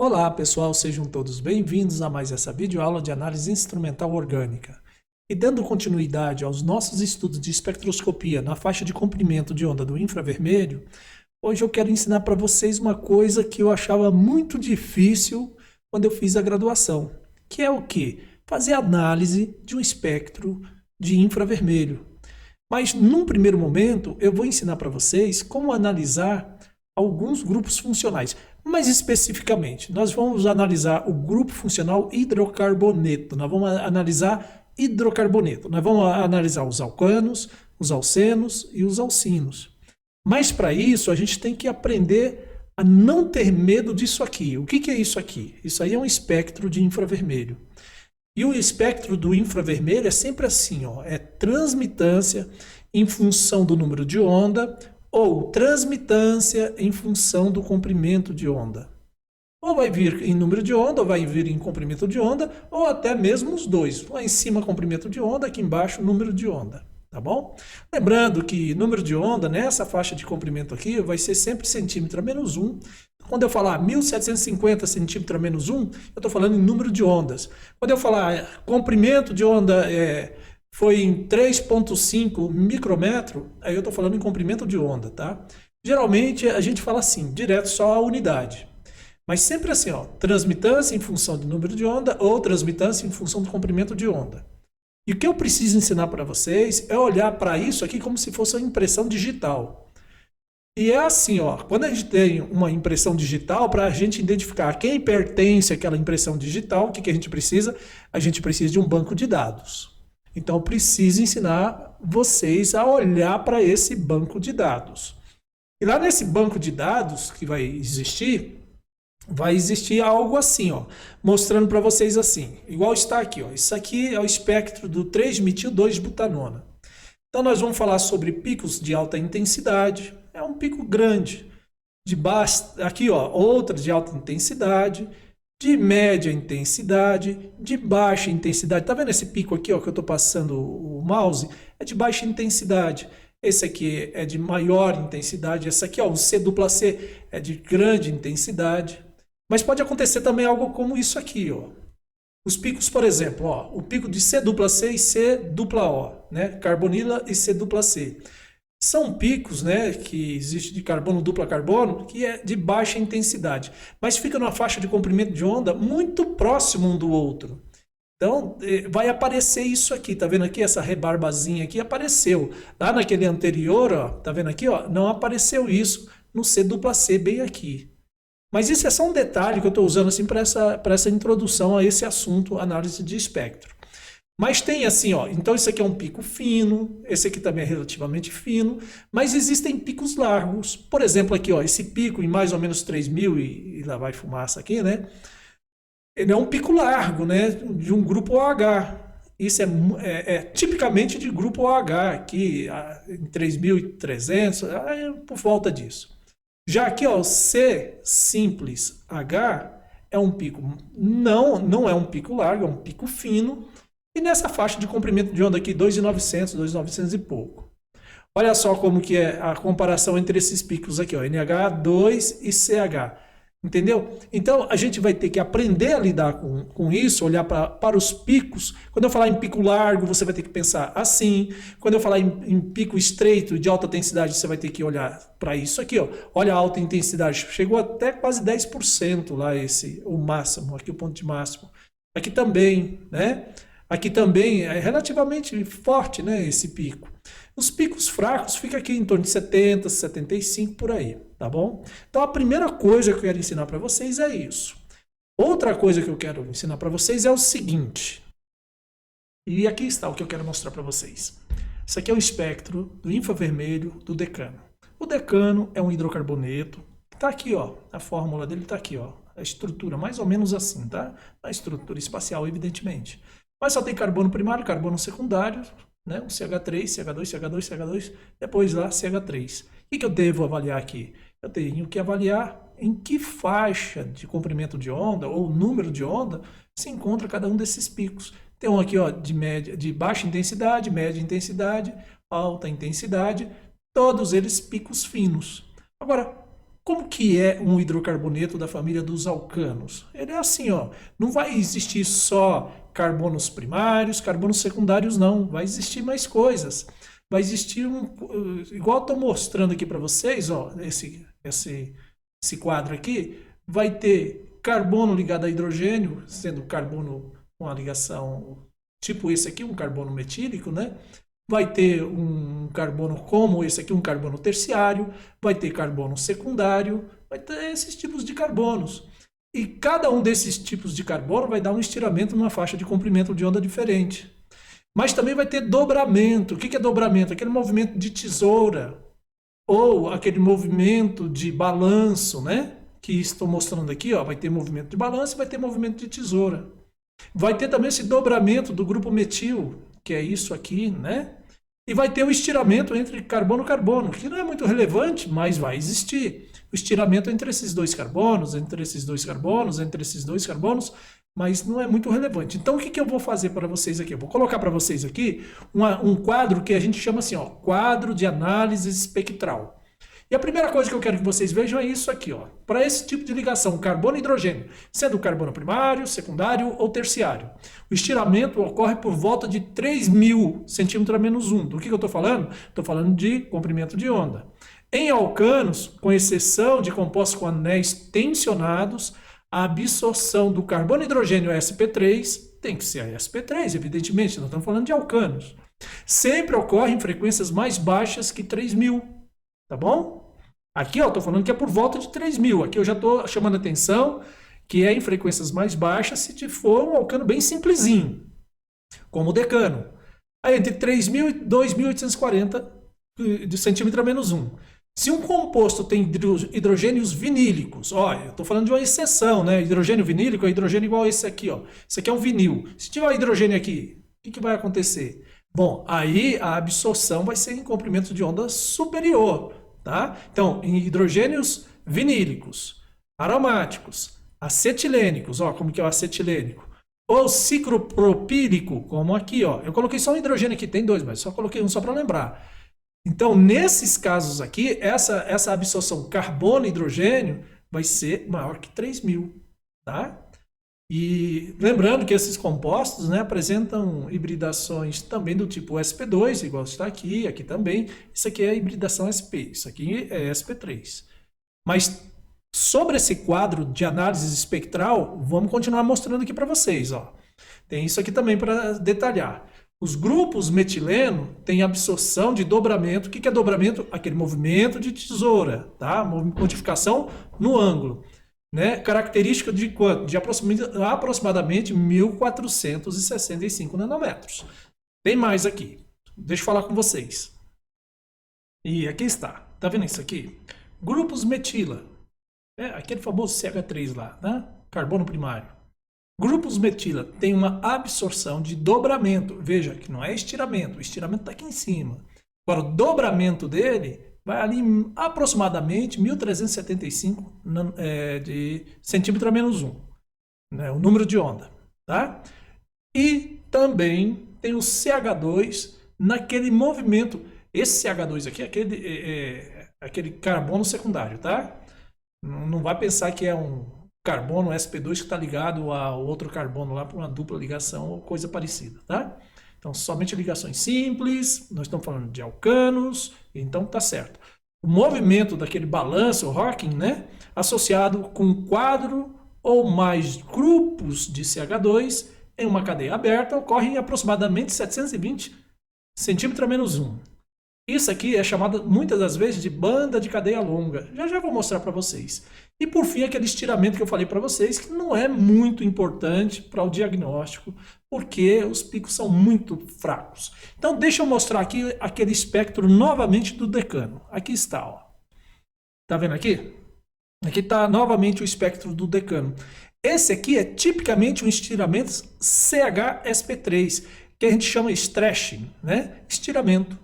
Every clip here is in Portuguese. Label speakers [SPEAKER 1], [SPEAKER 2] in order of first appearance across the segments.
[SPEAKER 1] Olá pessoal, sejam todos bem-vindos a mais essa videoaula de análise instrumental orgânica. E dando continuidade aos nossos estudos de espectroscopia na faixa de comprimento de onda do infravermelho, hoje eu quero ensinar para vocês uma coisa que eu achava muito difícil quando eu fiz a graduação, que é o quê? Fazer análise de um espectro de infravermelho. Mas num primeiro momento eu vou ensinar para vocês como analisar alguns grupos funcionais. Mais especificamente, nós vamos analisar o grupo funcional hidrocarboneto. Nós vamos analisar hidrocarboneto. Nós vamos analisar os alcanos, os alcenos e os alcinos. Mas para isso, a gente tem que aprender a não ter medo disso aqui. O que é isso aqui? Isso aí é um espectro de infravermelho. E o espectro do infravermelho é sempre assim, ó, é transmitância em função do número de onda ou transmitância em função do comprimento de onda. Ou vai vir em número de onda, ou vai vir em comprimento de onda, ou até mesmo os dois. Lá em cima comprimento de onda, aqui embaixo número de onda, tá bom? Lembrando que número de onda, nessa faixa de comprimento aqui, vai ser sempre centímetro a menos 1. Quando eu falar 1750 centímetros a menos 1, eu estou falando em número de ondas. Quando eu falar comprimento de onda foi em 3,5 micrômetro, aí eu estou falando em comprimento de onda, tá? Geralmente a gente fala assim, direto só a unidade. Mas sempre assim, ó, transmitância em função do número de onda ou transmitância em função do comprimento de onda. E o que eu preciso ensinar para vocês é olhar para isso aqui como se fosse uma impressão digital. E é assim, ó, quando a gente tem uma impressão digital, para a gente identificar a quem pertence àquela impressão digital, o que a gente precisa? A gente precisa de um banco de dados. Então, eu preciso ensinar vocês a olhar para esse banco de dados. E lá nesse banco de dados que vai existir algo assim, ó, mostrando para vocês assim, igual está aqui, ó. Isso aqui é o espectro do 3-metil-2-butanona. Então, nós vamos falar sobre picos de alta intensidade, é um pico grande. De baixo, aqui, ó, outra de alta intensidade, de média intensidade, de baixa intensidade. Tá vendo esse pico aqui, ó, que eu estou passando o mouse? É de baixa intensidade. Esse aqui é de maior intensidade. Esse aqui, ó, o C+C, é de grande intensidade. Mas pode acontecer também algo como isso aqui, ó. Os picos, por exemplo, ó, o pico de C+C e COO, né? Carbonila e C+C. São picos, né, que existe de carbono dupla carbono, que é de baixa intensidade, mas fica numa faixa de comprimento de onda muito próximo um do outro. Então, vai aparecer isso aqui, tá vendo aqui? Essa rebarbazinha aqui apareceu. Lá naquele anterior, ó, tá vendo aqui? Ó, não apareceu isso no C+C bem aqui. Mas isso é só um detalhe que eu estou usando assim para essa introdução a esse assunto, análise de espectro. Mas tem assim, ó, então isso aqui é um pico fino, esse aqui também é relativamente fino, mas existem picos largos. Por exemplo, aqui, ó, esse pico em mais ou menos 3.000 e lá vai fumaça aqui, né? Ele é um pico largo, né? De um grupo OH. Isso é tipicamente de grupo OH, aqui em 3.300, por volta disso. Já aqui, ó, C simples H é um pico, não é um pico largo, é um pico fino, e nessa faixa de comprimento de onda aqui, 2.900, 2.900 e pouco. Olha só como que é a comparação entre esses picos aqui, ó, NH2 e CH. Entendeu? Então, a gente vai ter que aprender a lidar com isso, olhar para os picos. Quando eu falar em pico largo, você vai ter que pensar assim. Quando eu falar em pico estreito de alta intensidade, você vai ter que olhar para isso aqui, ó. Olha a alta intensidade, chegou até quase 10% lá o máximo, aqui o ponto de máximo. Aqui também, né? Aqui também é relativamente forte, né, esse pico. Os picos fracos ficam aqui em torno de 70, 75 por aí, tá bom? Então a primeira coisa que eu quero ensinar para vocês é isso. Outra coisa que eu quero ensinar para vocês é o seguinte. E aqui está o que eu quero mostrar para vocês. Isso aqui é o espectro do infravermelho do decano. O decano é um hidrocarboneto. Tá aqui, ó, a fórmula dele tá aqui, ó. A estrutura mais ou menos assim, tá? A estrutura espacial, evidentemente. Mas só tem carbono primário, carbono secundário, né? Um CH3, CH2, CH2, CH2, depois lá CH3. O que eu devo avaliar aqui? Eu tenho que avaliar em que faixa de comprimento de onda ou número de onda se encontra cada um desses picos. Tem um aqui, ó, de baixa intensidade, média intensidade, alta intensidade, todos eles picos finos. Agora, Como que é um hidrocarboneto da família dos alcanos? Ele é assim, ó, não vai existir só carbonos primários, carbonos secundários, não. Vai existir mais coisas. Vai existir igual eu estou mostrando aqui para vocês, ó, esse quadro aqui, vai ter carbono ligado a hidrogênio, sendo carbono com a ligação tipo esse aqui, um carbono metílico, né? Vai ter um carbono como esse aqui, um carbono terciário, vai ter carbono secundário, vai ter esses tipos de carbonos. E cada um desses tipos de carbono vai dar um estiramento numa faixa de comprimento de onda diferente. Mas também vai ter dobramento. O que é dobramento? Aquele movimento de tesoura ou aquele movimento de balanço, né? Que estou mostrando aqui, ó, vai ter movimento de balanço e vai ter movimento de tesoura. Vai ter também esse dobramento do grupo metil, que é isso aqui, né? E vai ter o estiramento entre carbono e carbono, que não é muito relevante, mas vai existir. O estiramento entre esses dois carbonos, entre esses dois carbonos, entre esses dois carbonos, mas não é muito relevante. Então, o que eu vou fazer para vocês aqui? Eu vou colocar para vocês aqui um quadro que a gente chama assim, ó, quadro de análise espectral. E a primeira coisa que eu quero que vocês vejam é isso aqui, ó. Para esse tipo de ligação, carbono e hidrogênio, sendo carbono primário, secundário ou terciário. O estiramento ocorre por volta de 3.000 centímetros a menos 1. Do que eu estou falando? Estou falando de comprimento de onda. Em alcanos, com exceção de compostos com anéis tensionados, a absorção do carbono e hidrogênio sp3 tem que ser a sp3, evidentemente, nós estamos falando de alcanos. Sempre ocorre em frequências mais baixas que 3.000, tá bom? Aqui, ó, estou falando que é por volta de 3.000. Aqui eu já estou chamando a atenção que é em frequências mais baixas se for um alcano bem simplesinho, como o decano. Aí entre 3.000 e 2.840 de centímetro a menos 1. Se um composto tem hidrogênios vinílicos, ó, eu estou falando de uma exceção, né? Hidrogênio vinílico é hidrogênio igual a esse aqui, ó. Esse aqui é um vinil. Se tiver hidrogênio aqui, o que vai acontecer? Bom, aí a absorção vai ser em comprimento de onda superior, tá? Então, em hidrogênios vinílicos, aromáticos, acetilênicos, ó, como que é o acetilênico, ou ciclopropílico, como aqui, ó. Eu coloquei só um hidrogênio aqui, tem dois, mas só coloquei um só para lembrar. Então, nesses casos aqui, essa absorção carbono-hidrogênio vai ser maior que 3.000, tá? E lembrando que esses compostos, né, apresentam hibridações também do tipo sp2, igual está aqui, aqui também. Isso aqui é a hibridação sp, isso aqui é sp3. Mas sobre esse quadro de análise espectral, vamos continuar mostrando aqui para vocês, ó. Tem isso aqui também para detalhar. Os grupos metileno têm absorção de dobramento. O que é dobramento? Aquele movimento de tesoura, tá? Modificação no ângulo. Né? Característica de quanto? De aproximadamente 1.465 nanômetros. Tem mais aqui. Deixa eu falar com vocês. E aqui está. Tá vendo isso aqui? Grupos metila. É aquele famoso CH3 lá, né? Carbono primário. Grupos metila tem uma absorção de dobramento. Veja que não é estiramento. O estiramento está aqui em cima. Agora, o dobramento dele vai ali aproximadamente 1.375 de centímetro a menos 1. Né, o número de onda. Tá? E também tem o CH2 naquele movimento. Esse CH2 aqui é aquele carbono secundário. Tá? Não vai pensar que é um carbono sp2 que está ligado a outro carbono lá por uma dupla ligação ou coisa parecida, tá? Então, somente ligações simples, nós estamos falando de alcanos, então tá certo. O movimento daquele balanço, o rocking, né, associado com um quadro ou mais grupos de CH2 em uma cadeia aberta, ocorre em aproximadamente 720 centímetros a menos 1. Isso aqui é chamado muitas das vezes de banda de cadeia longa. Já vou mostrar para vocês. E por fim, aquele estiramento que eu falei para vocês, que não é muito importante para o diagnóstico, porque os picos são muito fracos. Então, deixa eu mostrar aqui aquele espectro novamente do decano. Aqui está, ó. Tá vendo aqui? Aqui está novamente o espectro do decano. Esse aqui é tipicamente um estiramento CHSP3, que a gente chama stretching, né? Estiramento.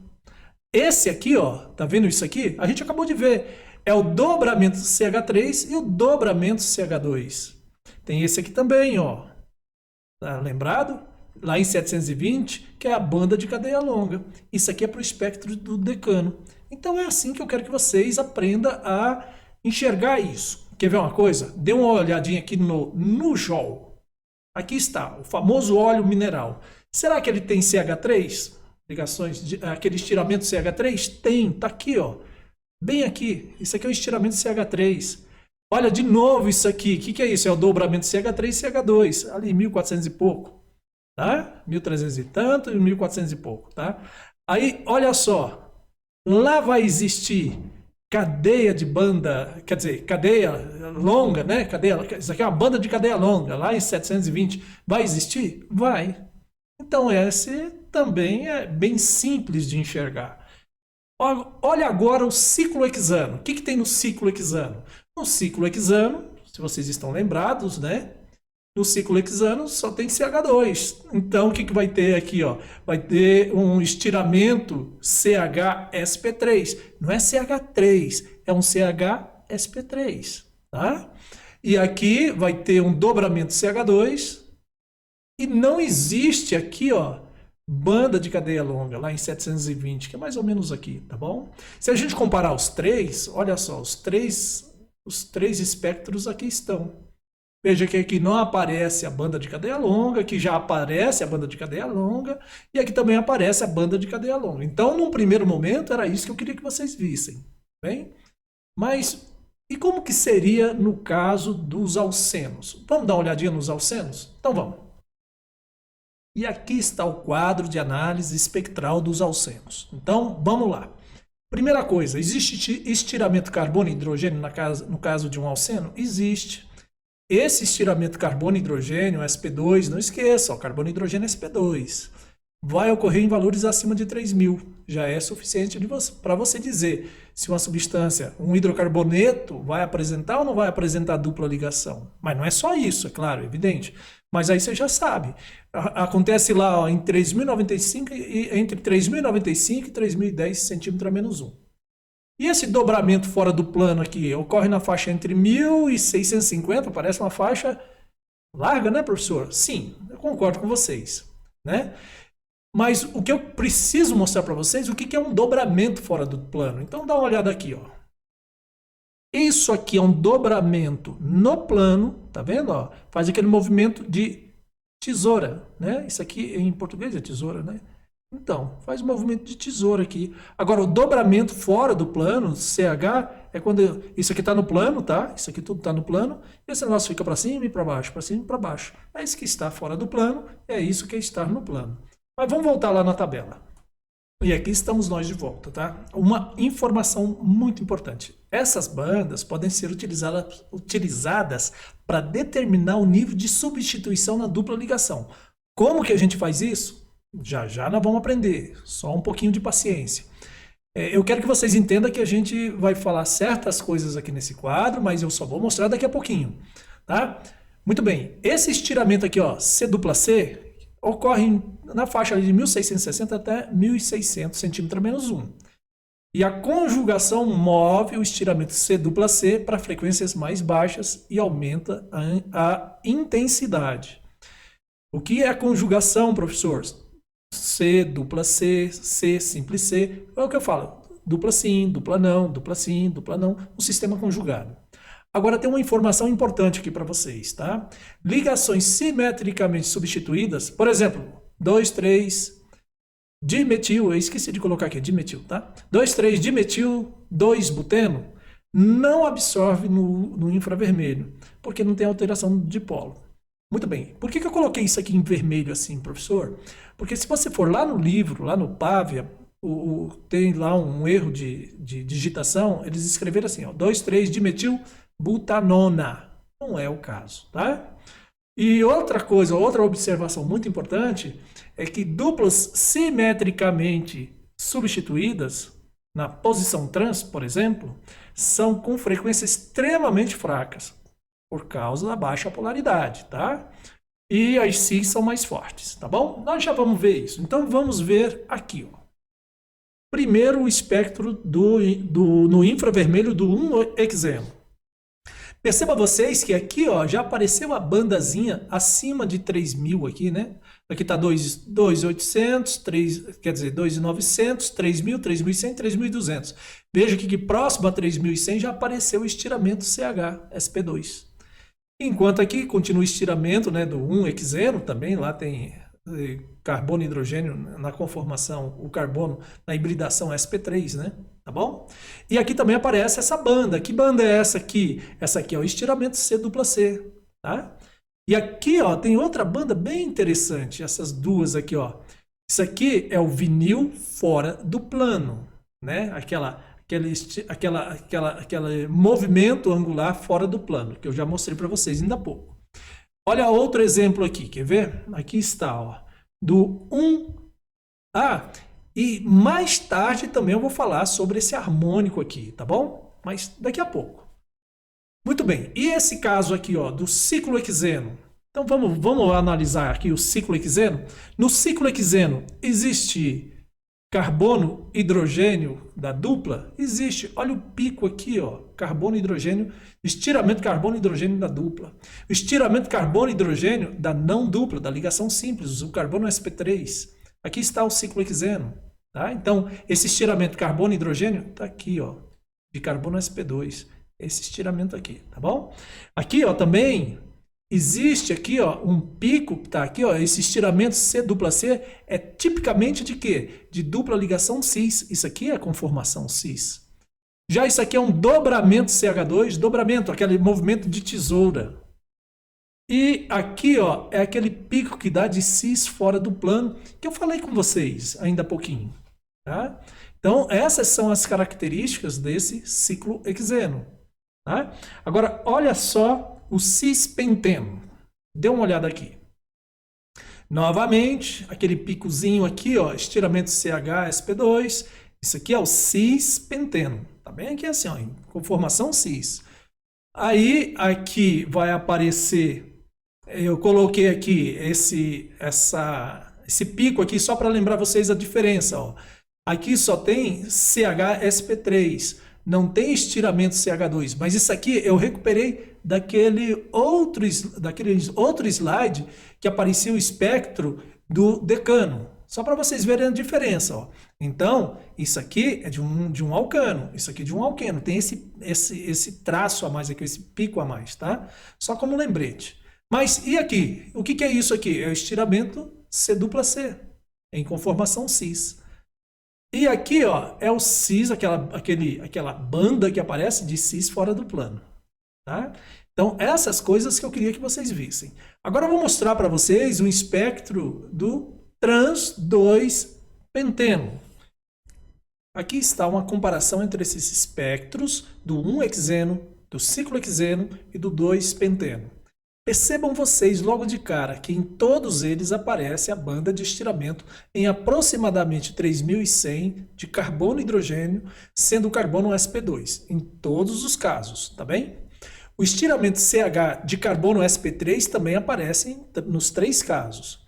[SPEAKER 1] Esse aqui, ó, tá vendo isso aqui? A gente acabou de ver. É o dobramento CH3 e o dobramento CH2. Tem esse aqui também, ó. Tá lembrado? Lá em 720, que é a banda de cadeia longa. Isso aqui é para o espectro do decano. Então é assim que eu quero que vocês aprendam a enxergar isso. Quer ver uma coisa? Dê uma olhadinha aqui no JOL. Aqui está, o famoso óleo mineral. Será que ele tem CH3? Ligações, aquele estiramento CH3? Tem, tá aqui, ó. Bem aqui. Isso aqui é o estiramento CH3. Olha de novo isso aqui. O que é isso? É o dobramento CH3 e CH2. Ali, 1400 e pouco. Tá? 1300 e tanto e 1400 e pouco, tá? Aí, olha só. Lá vai existir cadeia de banda, quer dizer, cadeia longa, né? Isso aqui é uma banda de cadeia longa, lá em 720. Vai existir? Vai. Então, esse também é bem simples de enxergar. Olha agora o ciclo hexano. O que tem no ciclo hexano? No ciclo hexano, se vocês estão lembrados, né? No ciclo hexano só tem CH2. Então, o que vai ter aqui? Ó? Vai ter um estiramento CHSP3. Não é CH3, é um CHSP3. Tá? E aqui vai ter um dobramento CH2. E não existe aqui, ó, banda de cadeia longa, lá em 720, que é mais ou menos aqui, tá bom? Se a gente comparar os três, olha só, os três espectros aqui estão. Veja que aqui não aparece a banda de cadeia longa, aqui já aparece a banda de cadeia longa, e aqui também aparece a banda de cadeia longa. Então, num primeiro momento, era isso que eu queria que vocês vissem, bem? Mas, e como que seria no caso dos alcenos? Vamos dar uma olhadinha nos alcenos? Então, vamos. E aqui está o quadro de análise espectral dos alcenos. Então, vamos lá. Primeira coisa, existe estiramento carbono e hidrogênio no caso de um alceno? Existe. Esse estiramento carbono e hidrogênio, sp2, não esqueça, o carbono e hidrogênio é sp2. Vai ocorrer em valores acima de 3.000. Já é suficiente para você dizer se uma substância, um hidrocarboneto, vai apresentar ou não vai apresentar dupla ligação. Mas não é só isso, é claro, é evidente. Mas aí você já sabe. Acontece lá ó, entre 3.095 e 3.010 centímetros a menos 1. E esse dobramento fora do plano aqui ocorre na faixa entre 1.650, parece uma faixa larga, né, professor? Sim, eu concordo com vocês, né? Mas o que eu preciso mostrar para vocês, o que é um dobramento fora do plano. Então dá uma olhada aqui, ó. Isso aqui é um dobramento no plano, tá vendo? Ó? Faz aquele movimento de tesoura, né? Isso aqui em português é tesoura, né? Então, faz um movimento de tesoura aqui. Agora, o dobramento fora do plano, CH, é quando isso aqui está no plano, tá? Isso aqui tudo está no plano. E esse negócio fica para cima e para baixo, para cima e para baixo. É isso que está fora do plano, é isso que é estar no plano. Mas vamos voltar lá na tabela. E aqui estamos nós de volta, tá? Uma informação muito importante. Essas bandas podem ser utilizadas para determinar o nível de substituição na dupla ligação. Como que a gente faz isso? Já nós vamos aprender. Só um pouquinho de paciência. Eu quero que vocês entendam que a gente vai falar certas coisas aqui nesse quadro, mas eu só vou mostrar daqui a pouquinho, tá? Muito bem. Esse estiramento aqui, ó, C+C, ocorre na faixa de 1.660 até 1.600 centímetros a menos 1. E a conjugação move o estiramento C+C para frequências mais baixas e aumenta a intensidade. O que é a conjugação, professor? C+C, C simples C, é o que eu falo. Dupla sim, dupla não, dupla sim, dupla não, um sistema conjugado. Agora tem uma informação importante aqui para vocês, tá? Ligações simetricamente substituídas, por exemplo, 2, 3, dimetil, eu esqueci de colocar aqui, dimetil, tá? 2, 3, dimetil, 2, buteno, não absorve no infravermelho, porque não tem alteração de dipolo. Muito bem, por que eu coloquei isso aqui em vermelho assim, professor? Porque se você for lá no livro, lá no Pavia, tem lá um erro de digitação, eles escreveram assim, ó, 2, 3, dimetil, butanona. Não é o caso, tá? E outra coisa, outra observação muito importante é que duplas simetricamente substituídas na posição trans, por exemplo, são com frequência extremamente fracas por causa da baixa polaridade, tá? E as cis são mais fortes, tá bom? Nós já vamos ver isso. Então vamos ver aqui, ó. Primeiro o espectro no infravermelho do 1 hexeno. Perceba vocês que aqui, ó, já apareceu a bandazinha acima de 3.000 aqui, né? Aqui está 2.800, quer dizer, 2.900, 3.000, 3.100, 3.200. Veja que próximo a 3.100 já apareceu o estiramento CH, SP2. Enquanto aqui continua o estiramento, né, do 1-hexeno, também lá tem carbono e hidrogênio na conformação, o carbono na hibridação SP3, né? Tá bom? E aqui também aparece essa banda. Que banda é essa aqui? Essa aqui é o estiramento C-C, tá? E aqui, ó, tem outra banda bem interessante, essas duas aqui, ó. Isso aqui é o vinil fora do plano, né? Aquele movimento angular fora do plano, que eu já mostrei para vocês ainda há pouco. Olha outro exemplo aqui, quer ver? Aqui está, ó, do 1A. E mais tarde também eu vou falar sobre esse harmônico aqui, tá bom? Mas daqui a pouco. Muito bem, e esse caso aqui, ó, do ciclo hexeno? Então vamos analisar aqui o ciclo hexeno. No ciclo hexeno existe carbono, hidrogênio da dupla? Existe. Olha o pico aqui, ó, carbono e hidrogênio, estiramento carbono e hidrogênio da dupla. O estiramento carbono e hidrogênio da não dupla, da ligação simples, o carbono sp3. Aqui está o ciclo hexeno, tá? Então, esse estiramento carbono e hidrogênio está aqui, ó, de carbono sp2. Esse estiramento aqui, tá bom? Aqui, ó, também existe aqui, ó, um pico, tá aqui, ó, esse estiramento C-C é tipicamente de quê? De dupla ligação cis. Isso aqui é a conformação cis. Já isso aqui é um dobramento CH2, dobramento, aquele movimento de tesoura. E aqui, ó, é aquele pico que dá de cis fora do plano, que eu falei com vocês ainda há pouquinho, tá? Então, essas são as características desse ciclo hexeno. Tá? Agora, olha só o cis-penteno. Dê uma olhada aqui. Novamente, aquele picozinho aqui, ó, estiramento CH-SP2. Isso aqui é o cis-penteno. Tá bem aqui assim, ó, em conformação cis. Aí, aqui vai aparecer, eu coloquei aqui esse pico aqui só para lembrar vocês a diferença. Ó. Aqui só tem CH-SP3. Não tem estiramento CH2, mas isso aqui eu recuperei daquele outro slide que aparecia o espectro do decano. Só para vocês verem a diferença. Ó. Então, isso aqui é de um alcano, isso aqui é de um alqueno. Tem esse traço a mais aqui, esse pico a mais, tá? Só como lembrete. Mas e aqui? O que é isso aqui? É o estiramento C-C, em conformação cis. E aqui, ó, é o cis, aquela banda que aparece de cis fora do plano. Tá? Então, essas coisas que eu queria que vocês vissem. Agora eu vou mostrar para vocês um espectro do trans-2-penteno. Aqui está uma comparação entre esses espectros do 1-hexeno, do ciclo hexeno e do 2-penteno. Percebam vocês logo de cara que em todos eles aparece a banda de estiramento em aproximadamente 3.100 de carbono e hidrogênio, sendo o carbono sp2, em todos os casos, tá bem? O estiramento CH de carbono sp3 também aparece nos três casos.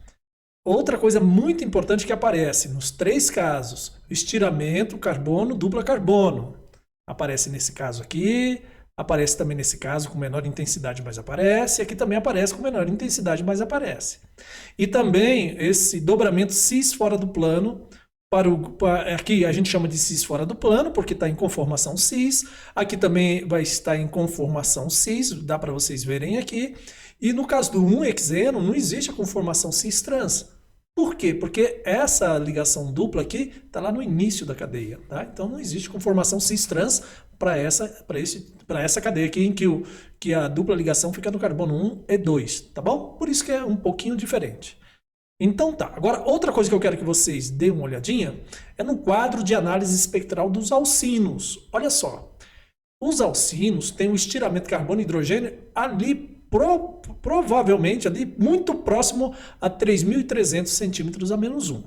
[SPEAKER 1] Outra coisa muito importante que aparece nos três casos, o estiramento carbono, dupla carbono. Aparece nesse caso aqui, aparece também nesse caso com menor intensidade, mas aparece. Aqui também aparece com menor intensidade, mas aparece. E também esse dobramento cis fora do plano, aqui a gente chama de cis fora do plano, porque está em conformação cis. Aqui também vai estar em conformação cis, dá para vocês verem aqui. E no caso do 1-hexeno, não existe a conformação cis-trans. Por quê? Porque essa ligação dupla aqui está lá no início da cadeia. Tá? Então não existe conformação cis-trans para essa cadeia aqui em que a dupla ligação fica no carbono 1 e 2, tá bom? Por isso que é um pouquinho diferente. Então tá, agora outra coisa que eu quero que vocês deem uma olhadinha é no quadro de análise espectral dos alcinos. Olha só, os alcinos têm um estiramento carbono e hidrogênio ali provavelmente ali muito próximo a 3.300 centímetros a menos 1.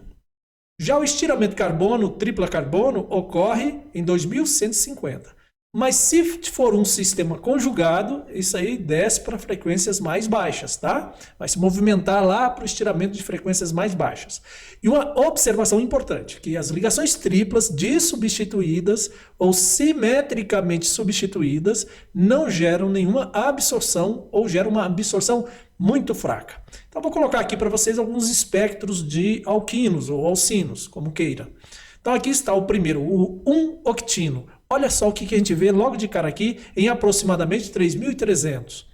[SPEAKER 1] Já o estiramento carbono, tripla carbono, ocorre em 2.150. Mas se for um sistema conjugado, isso aí desce para frequências mais baixas, tá? Vai se movimentar lá para o estiramento de frequências mais baixas. E uma observação importante, que as ligações triplas dissubstituídas ou simetricamente substituídas não geram nenhuma absorção ou geram uma absorção muito fraca. Então vou colocar aqui para vocês alguns espectros de alquinos ou alcinos, como queira. Então aqui está o primeiro, o 1-octino. Olha só o que a gente vê logo de cara aqui em aproximadamente 3.300.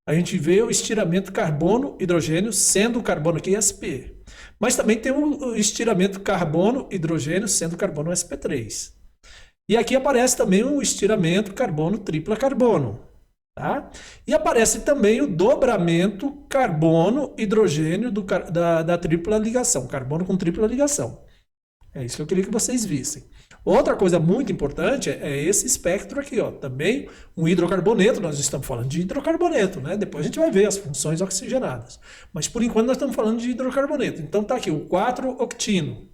[SPEAKER 1] A gente vê o estiramento carbono-hidrogênio, sendo o carbono aqui sp. Mas também tem o estiramento carbono-hidrogênio, sendo carbono sp3. E aqui aparece também o estiramento carbono-tripla-carbono. Tá? E aparece também o dobramento carbono-hidrogênio da tripla ligação, carbono com tripla ligação. É isso que eu queria que vocês vissem. Outra coisa muito importante é esse espectro aqui, ó. Também um hidrocarboneto, nós estamos falando de hidrocarboneto, né? Depois a gente vai ver as funções oxigenadas. Mas por enquanto nós estamos falando de hidrocarboneto. Então tá aqui o 4-octino.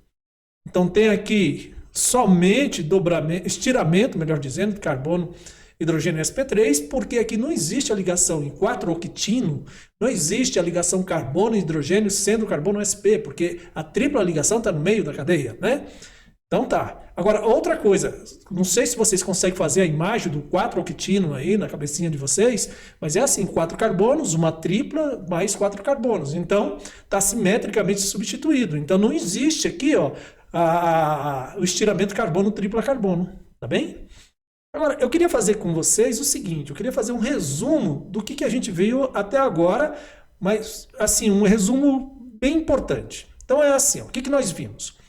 [SPEAKER 1] Então tem aqui somente dobramento, estiramento, melhor dizendo, de carbono, hidrogênio sp3, porque aqui não existe a ligação em 4-octino, não existe a ligação carbono-hidrogênio sendo carbono sp, porque a tripla ligação está no meio da cadeia, né? Então tá. Agora, outra coisa, não sei se vocês conseguem fazer a imagem do 4-octino aí na cabecinha de vocês, mas é assim, 4 carbonos, uma tripla mais 4 carbonos. Então, está simetricamente substituído. Então, não existe aqui, ó, o estiramento carbono-tripla-carbono, tá bem? Agora, eu queria fazer com vocês o seguinte, eu queria fazer um resumo do que a gente viu até agora, mas, assim, um resumo bem importante. Então, é assim, ó, o que nós vimos?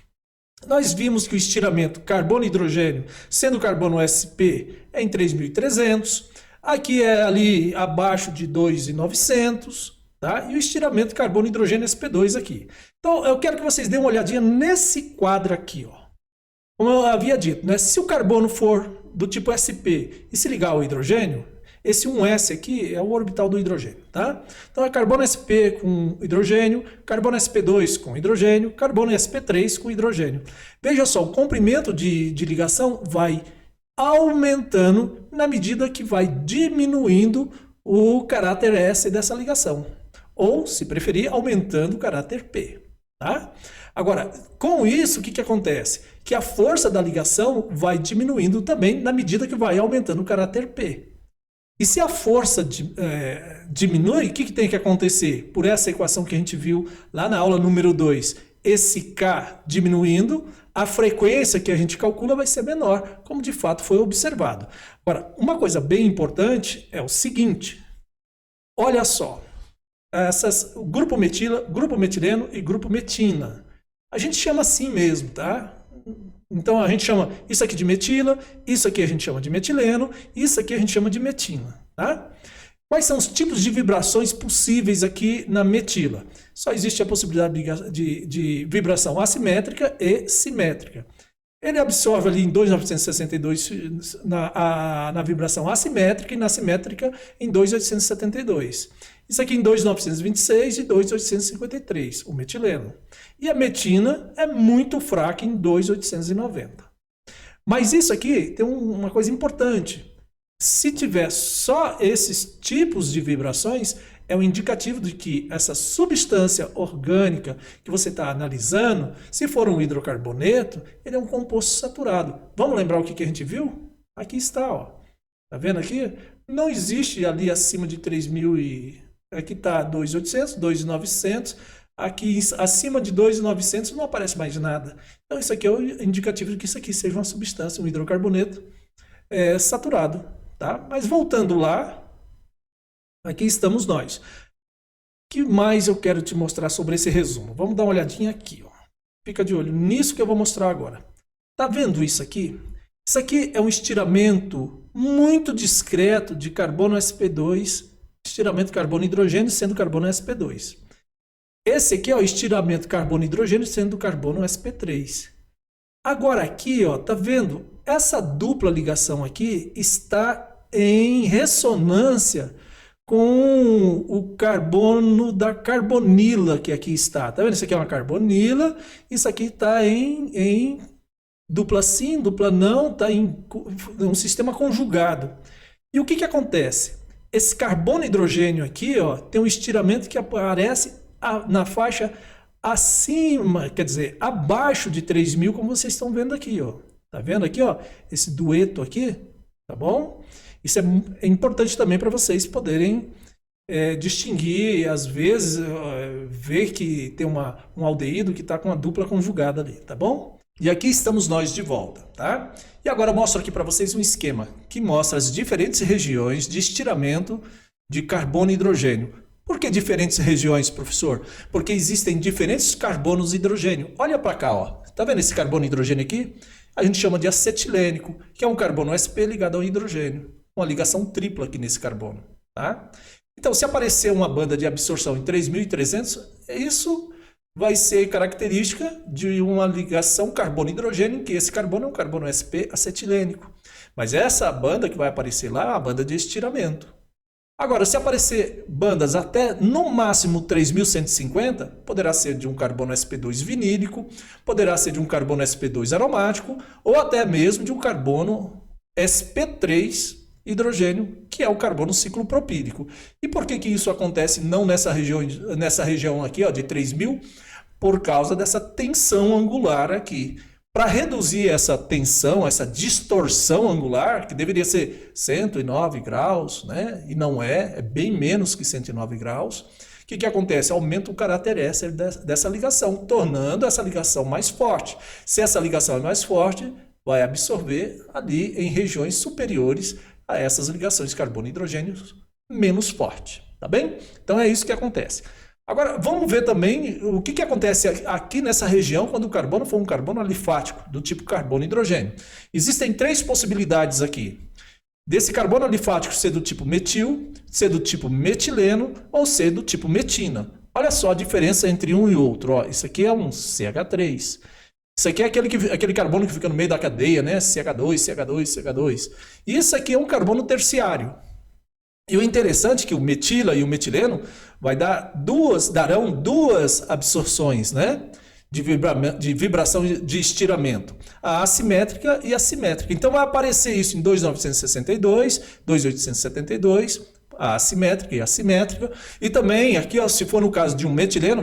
[SPEAKER 1] Nós vimos que o estiramento carbono-hidrogênio, sendo carbono sp, é em 3.300, aqui é ali abaixo de 2.900, tá? E o estiramento carbono-hidrogênio sp2 aqui. Então, eu quero que vocês dêem uma olhadinha nesse quadro aqui, ó. Como eu havia dito, né? Se o carbono for do tipo sp e se ligar ao hidrogênio, esse 1s aqui é o orbital do hidrogênio, tá? Então é carbono sp com hidrogênio, carbono sp2 com hidrogênio, carbono sp3 com hidrogênio. Veja só, o comprimento de ligação vai aumentando na medida que vai diminuindo o caráter S dessa ligação. Ou, se preferir, aumentando o caráter P, tá? Agora, com isso, o que acontece? Que a força da ligação vai diminuindo também na medida que vai aumentando o caráter P. E se a força diminui, o que tem que acontecer? Por essa equação que a gente viu lá na aula número 2, esse K diminuindo, a frequência que a gente calcula vai ser menor, como de fato foi observado. Agora, uma coisa bem importante é o seguinte, olha só, grupo metileno e grupo metina. A gente chama assim mesmo, tá? Então a gente chama isso aqui de metila, isso aqui a gente chama de metileno, isso aqui a gente chama de metina, tá? Quais são os tipos de vibrações possíveis aqui na metila? Só existe a possibilidade de vibração assimétrica e simétrica. Ele absorve ali em 2.962 na vibração assimétrica e na simétrica em 2.872. Isso aqui em 2.926 e 2.853, o metileno. E a metina é muito fraca em 2.890. Mas isso aqui tem uma coisa importante. Se tiver só esses tipos de vibrações, é um indicativo de que essa substância orgânica que você está analisando, se for um hidrocarboneto, ele é um composto saturado. Vamos lembrar o que a gente viu? Aqui está, ó. Tá vendo aqui? Não existe ali acima de 3.000 e... Aqui está 2.800, 2.900. Aqui acima de 2.900 não aparece mais nada. Então isso aqui é o indicativo de que isso aqui seja uma substância, um hidrocarboneto saturado. Tá? Mas voltando lá, aqui estamos nós. O que mais eu quero te mostrar sobre esse resumo? Vamos dar uma olhadinha aqui. Ó. Fica de olho nisso que eu vou mostrar agora. Tá vendo isso aqui? Isso aqui é um estiramento muito discreto de carbono sp2, estiramento carbono-hidrogênio sendo carbono sp2. Esse aqui é o estiramento carbono-hidrogênio sendo carbono sp3. Agora aqui, ó, tá vendo? Essa dupla ligação aqui está em ressonância com o carbono da carbonila que aqui está. Tá vendo? Isso aqui é uma carbonila, isso aqui está em dupla sim, dupla não, está em um sistema conjugado. E o que acontece? Esse carbono e hidrogênio aqui, ó, tem um estiramento que aparece na faixa acima, quer dizer, abaixo de 3.000, como vocês estão vendo aqui, ó. Tá vendo aqui, ó, esse dueto aqui, tá bom? Isso é importante também para vocês poderem distinguir, às vezes, ver que tem um aldeído que está com a dupla conjugada ali, tá bom? E aqui estamos nós de volta, tá? E agora eu mostro aqui para vocês um esquema que mostra as diferentes regiões de estiramento de carbono e hidrogênio. Por que diferentes regiões, professor? Porque existem diferentes carbonos e hidrogênio. Olha para cá, ó. Tá vendo esse carbono e hidrogênio aqui? A gente chama de acetilênico, que é um carbono sp ligado ao hidrogênio. Uma ligação tripla aqui nesse carbono, tá? Então, se aparecer uma banda de absorção em 3.300, isso vai ser característica de uma ligação carbono-hidrogênio, em que esse carbono é um carbono sp acetilênico. Mas essa banda que vai aparecer lá é uma banda de estiramento. Agora, se aparecer bandas até no máximo 3.150, poderá ser de um carbono sp2 vinílico, poderá ser de um carbono sp2 aromático, ou até mesmo de um carbono sp3 hidrogênio, que é o carbono ciclopropílico. E por que isso acontece não nessa região aqui, ó, de 3.000? Por causa dessa tensão angular aqui. Para reduzir essa tensão, essa distorção angular, que deveria ser 109 graus, né? E não é bem menos que 109 graus, o que acontece? Aumenta o caráter éster dessa ligação, tornando essa ligação mais forte. Se essa ligação é mais forte, vai absorver ali em regiões superiores a essas ligações carbono e hidrogênio menos forte, tá bem? Então é isso que acontece. Agora, vamos ver também o que acontece aqui nessa região quando o carbono for um carbono alifático, do tipo carbono e hidrogênio. Existem três possibilidades aqui. Desse carbono alifático ser do tipo metil, ser do tipo metileno ou ser do tipo metina. Olha só a diferença entre um e outro. Ó, isso aqui é um CH3. Isso aqui é aquele carbono que fica no meio da cadeia, né? CH2, CH2, CH2. E isso aqui é um carbono terciário. E o interessante é que o metila e o metileno darão duas absorções, né? De vibração de estiramento. A assimétrica e a simétrica. Então vai aparecer isso em 2.962, 2.872, a assimétrica e a simétrica. E também aqui, ó, se for no caso de um metileno,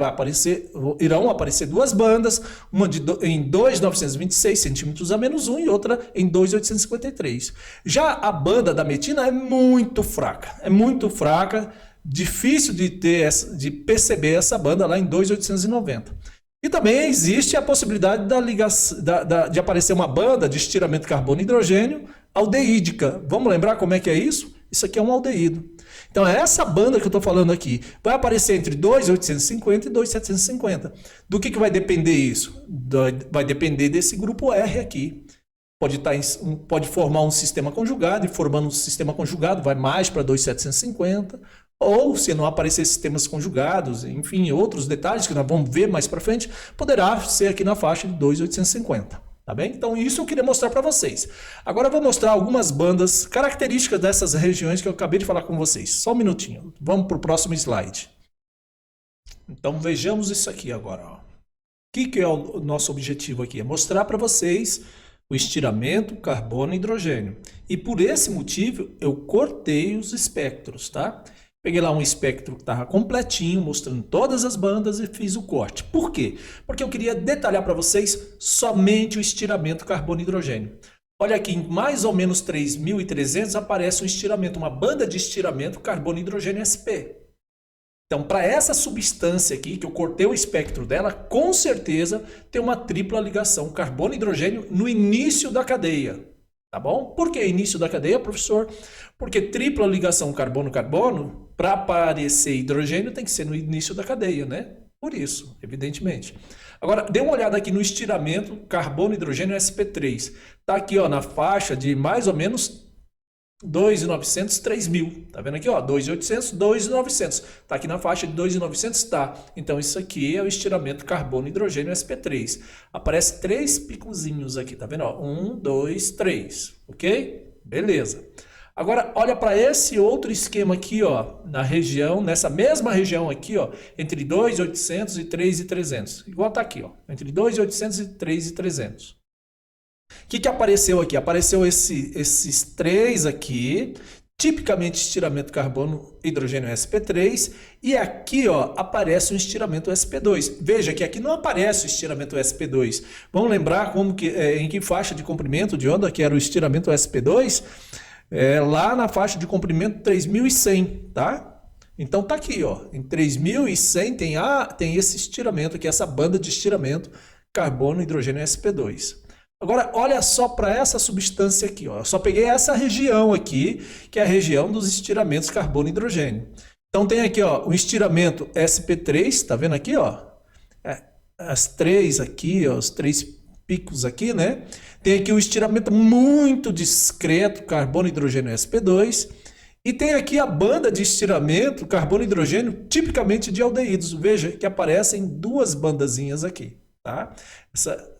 [SPEAKER 1] irão aparecer duas bandas, uma em 2.926 centímetros a menos 1 e outra em 2.853. Já a banda da metina é muito fraca, difícil de perceber essa banda lá em 2.890. E também existe a possibilidade de aparecer uma banda de estiramento carbono-hidrogênio aldeídica. Vamos lembrar como é que é isso? Isso aqui é um aldeído. Então, é essa banda que eu estou falando aqui. Vai aparecer entre 2.850 e 2.750. Do que vai depender isso? Vai depender desse grupo R aqui. Pode formar um sistema conjugado, e formando um sistema conjugado vai mais para 2.750. Ou, se não aparecer sistemas conjugados, enfim, outros detalhes que nós vamos ver mais para frente, poderá ser aqui na faixa de 2.850. Tá bem? Então, isso eu queria mostrar para vocês. Agora eu vou mostrar algumas bandas características dessas regiões que eu acabei de falar com vocês. Só um minutinho. Vamos para o próximo slide. Então, vejamos isso aqui agora. Ó. O que é o nosso objetivo aqui? É mostrar para vocês o estiramento, carbono e hidrogênio. E por esse motivo, eu cortei os espectros, tá? Peguei lá um espectro que estava completinho, mostrando todas as bandas e fiz o corte. Por quê? Porque eu queria detalhar para vocês somente o estiramento carbono e hidrogênio. Olha aqui, em mais ou menos 3.300 aparece um estiramento, uma banda de estiramento carbono e hidrogênio sp. Então, para essa substância aqui, que eu cortei o espectro dela, com certeza tem uma tripla ligação carbono e hidrogênio no início da cadeia. Tá bom? Por que início da cadeia, professor? Porque tripla ligação carbono-carbono, para aparecer hidrogênio, tem que ser no início da cadeia, né? Por isso, evidentemente. Agora, dê uma olhada aqui no estiramento carbono-hidrogênio sp3. Tá aqui, ó, na faixa de mais ou menos 2.900, 3.000. Tá vendo aqui, ó? 2.800, 2.900. Tá aqui na faixa de 2.900, tá. Então, isso aqui é o estiramento carbono-hidrogênio sp3. Aparece 3 picozinhos aqui, tá vendo? Ó? 1, 2, 3. Ok? Beleza. Agora, olha para esse outro esquema aqui, ó, nessa mesma região aqui, ó, entre 2.800 e 3.300. Igual tá aqui, ó, entre 2.800 e 3.300. O que apareceu aqui? Apareceu esses três aqui, tipicamente estiramento carbono hidrogênio sp3, e aqui ó, aparece um estiramento sp2. Veja que aqui não aparece o estiramento sp2. Vamos lembrar em que faixa de comprimento de onda que era o estiramento sp2? Lá na faixa de comprimento 3100, tá? Então tá aqui, ó, em 3100 tem esse estiramento aqui, essa banda de estiramento carbono hidrogênio sp2. Agora, olha só para essa substância aqui, ó. Eu só peguei essa região aqui, que é a região dos estiramentos carbono e hidrogênio. Então tem aqui, ó, o estiramento sp3, tá vendo aqui, ó? As três aqui, ó, os três picos aqui, né? Tem aqui o estiramento muito discreto carbono e hidrogênio sp2. E tem aqui a banda de estiramento carbono e hidrogênio, tipicamente de aldeídos. Veja que aparecem duas bandazinhas aqui. Tá?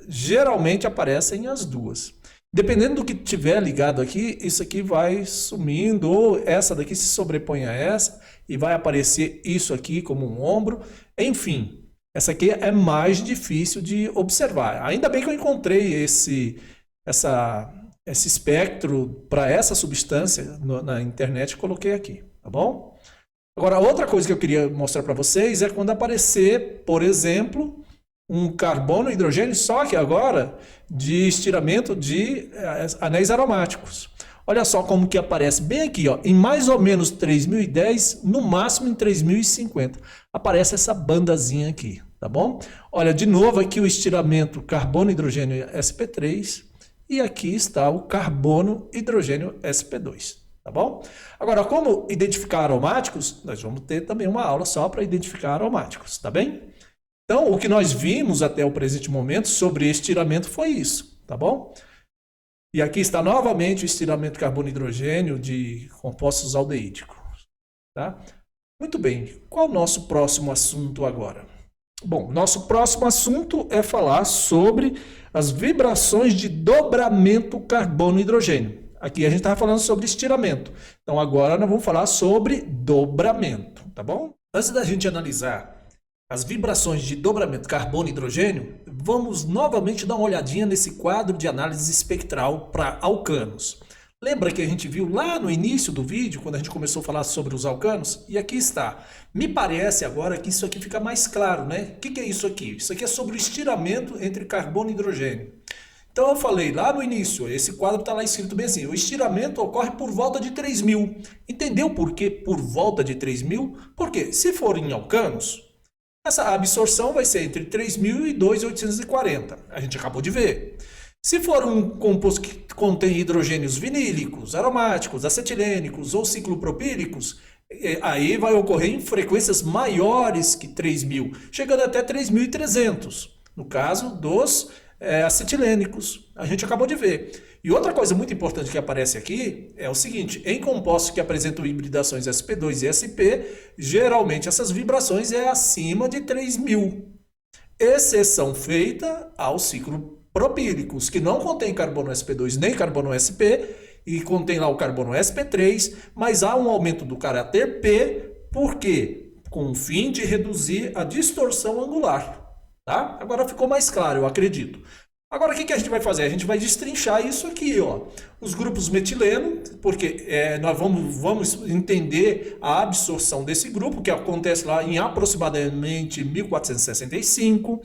[SPEAKER 1] Geralmente aparecem as duas. Dependendo do que tiver ligado aqui, isso aqui vai sumindo, ou essa daqui se sobrepõe a essa, e vai aparecer isso aqui como um ombro. Enfim, essa aqui é mais difícil de observar. Ainda bem que eu encontrei esse espectro para essa substância na internet e coloquei aqui, tá bom? Agora, outra coisa que eu queria mostrar para vocês é quando aparecer, por exemplo, um carbono e hidrogênio, só que agora de estiramento de anéis aromáticos. Olha só como que aparece bem aqui, ó, em mais ou menos 3010, no máximo em 3050. Aparece essa bandazinha aqui, tá bom? Olha, de novo aqui o estiramento carbono e hidrogênio sp3 e aqui está o carbono e hidrogênio sp2, tá bom? Agora, como identificar aromáticos, nós vamos ter também uma aula só para identificar aromáticos, tá bem? Então, o que nós vimos até o presente momento sobre estiramento foi isso, tá bom? E aqui está novamente o estiramento carbono e hidrogênio de compostos aldeídicos, tá? Muito bem, qual o nosso próximo assunto agora? Bom, nosso próximo assunto é falar sobre as vibrações de dobramento carbono e hidrogênio. Aqui a gente estava falando sobre estiramento, então agora nós vamos falar sobre dobramento, tá bom? Antes da gente analisar as vibrações de dobramento carbono e hidrogênio, vamos novamente dar uma olhadinha nesse quadro de análise espectral para alcanos. Lembra que a gente viu lá no início do vídeo, quando a gente começou a falar sobre os alcanos? E aqui está. Me parece agora que isso aqui fica mais claro, né? O que é isso aqui? Isso aqui é sobre o estiramento entre carbono e hidrogênio. Então eu falei lá no início, esse quadro está lá escrito bem assim, o estiramento ocorre por volta de 3.000. Entendeu por que por volta de 3.000? Porque se for em alcanos, essa absorção vai ser entre 3.000 e 2.840. A gente acabou de ver. Se for um composto que contém hidrogênios vinílicos, aromáticos, acetilênicos ou ciclopropílicos, aí vai ocorrer em frequências maiores que 3.000, chegando até 3.300. No caso dos acetilênicos, a gente acabou de ver. E outra coisa muito importante que aparece aqui é o seguinte, em compostos que apresentam hibridações sp2 e sp, geralmente essas vibrações é acima de 3.000. Exceção feita aos ciclopropílicos, que não contém carbono sp2 nem carbono sp, e contém lá o carbono sp3, mas há um aumento do caráter P, por quê? Com o fim de reduzir a distorção angular. Tá? Agora ficou mais claro, eu acredito. Agora, o que a gente vai fazer? A gente vai destrinchar isso aqui, ó. Os grupos metileno, porque nós vamos entender a absorção desse grupo, que acontece lá em aproximadamente 1465.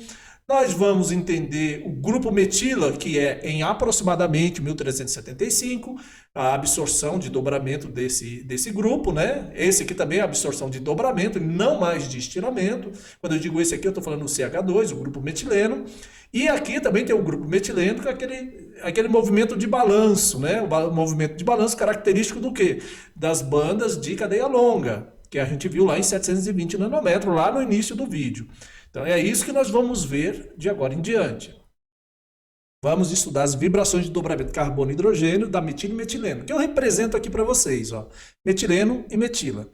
[SPEAKER 1] Nós vamos entender o grupo metila, que é em aproximadamente 1375, a absorção de dobramento desse grupo, né? Esse aqui também é a absorção de dobramento, não mais de estiramento. Quando eu digo esse aqui, eu estou falando do CH2, o grupo metileno. E aqui também tem o grupo metileno, que é aquele movimento de balanço, né? O movimento de balanço característico do quê? Das bandas de cadeia longa, que a gente viu lá em 720 nanômetros, lá no início do vídeo. Então é isso que nós vamos ver de agora em diante. Vamos estudar as vibrações de dobramento carbono e hidrogênio da metila e metileno, que eu represento aqui para vocês, ó, metileno e metila.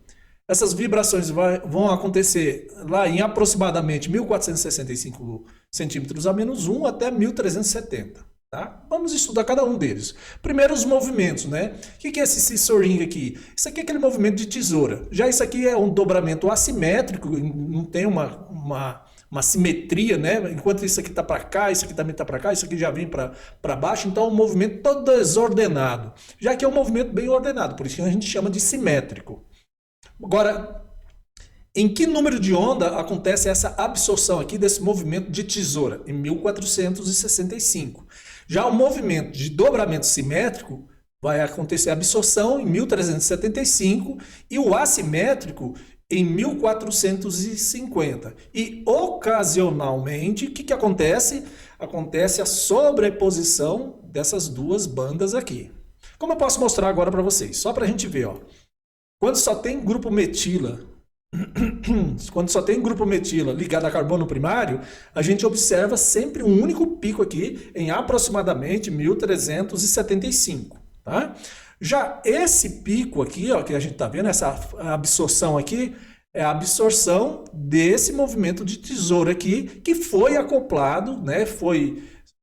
[SPEAKER 1] Essas vibrações vão acontecer lá em aproximadamente 1465 centímetros a menos 1 até 1370. Tá? Vamos estudar cada um deles. Primeiro os movimentos, né? O que é esse scissoring aqui? Isso aqui é aquele movimento de tesoura. Já isso aqui é um dobramento assimétrico, não tem uma uma simetria, né? Enquanto isso aqui está para cá, isso aqui também está para cá, isso aqui já vem para baixo, então é um movimento todo desordenado. Já que é um movimento bem ordenado, por isso que a gente chama de simétrico. Agora, em que número de onda acontece essa absorção aqui desse movimento de tesoura? Em 1465. Já o movimento de dobramento simétrico vai acontecer a absorção em 1375 e o assimétrico em 1450. E ocasionalmente, o que acontece? Acontece a sobreposição dessas duas bandas aqui. Como eu posso mostrar agora para vocês? Só para a gente ver, ó. Quando só tem grupo metila ligado a carbono primário, a gente observa sempre um único pico aqui em aproximadamente 1375. Tá? Já esse pico aqui, ó, que a gente está vendo, essa absorção aqui, é a absorção desse movimento de tesoura aqui, que foi acoplado, né?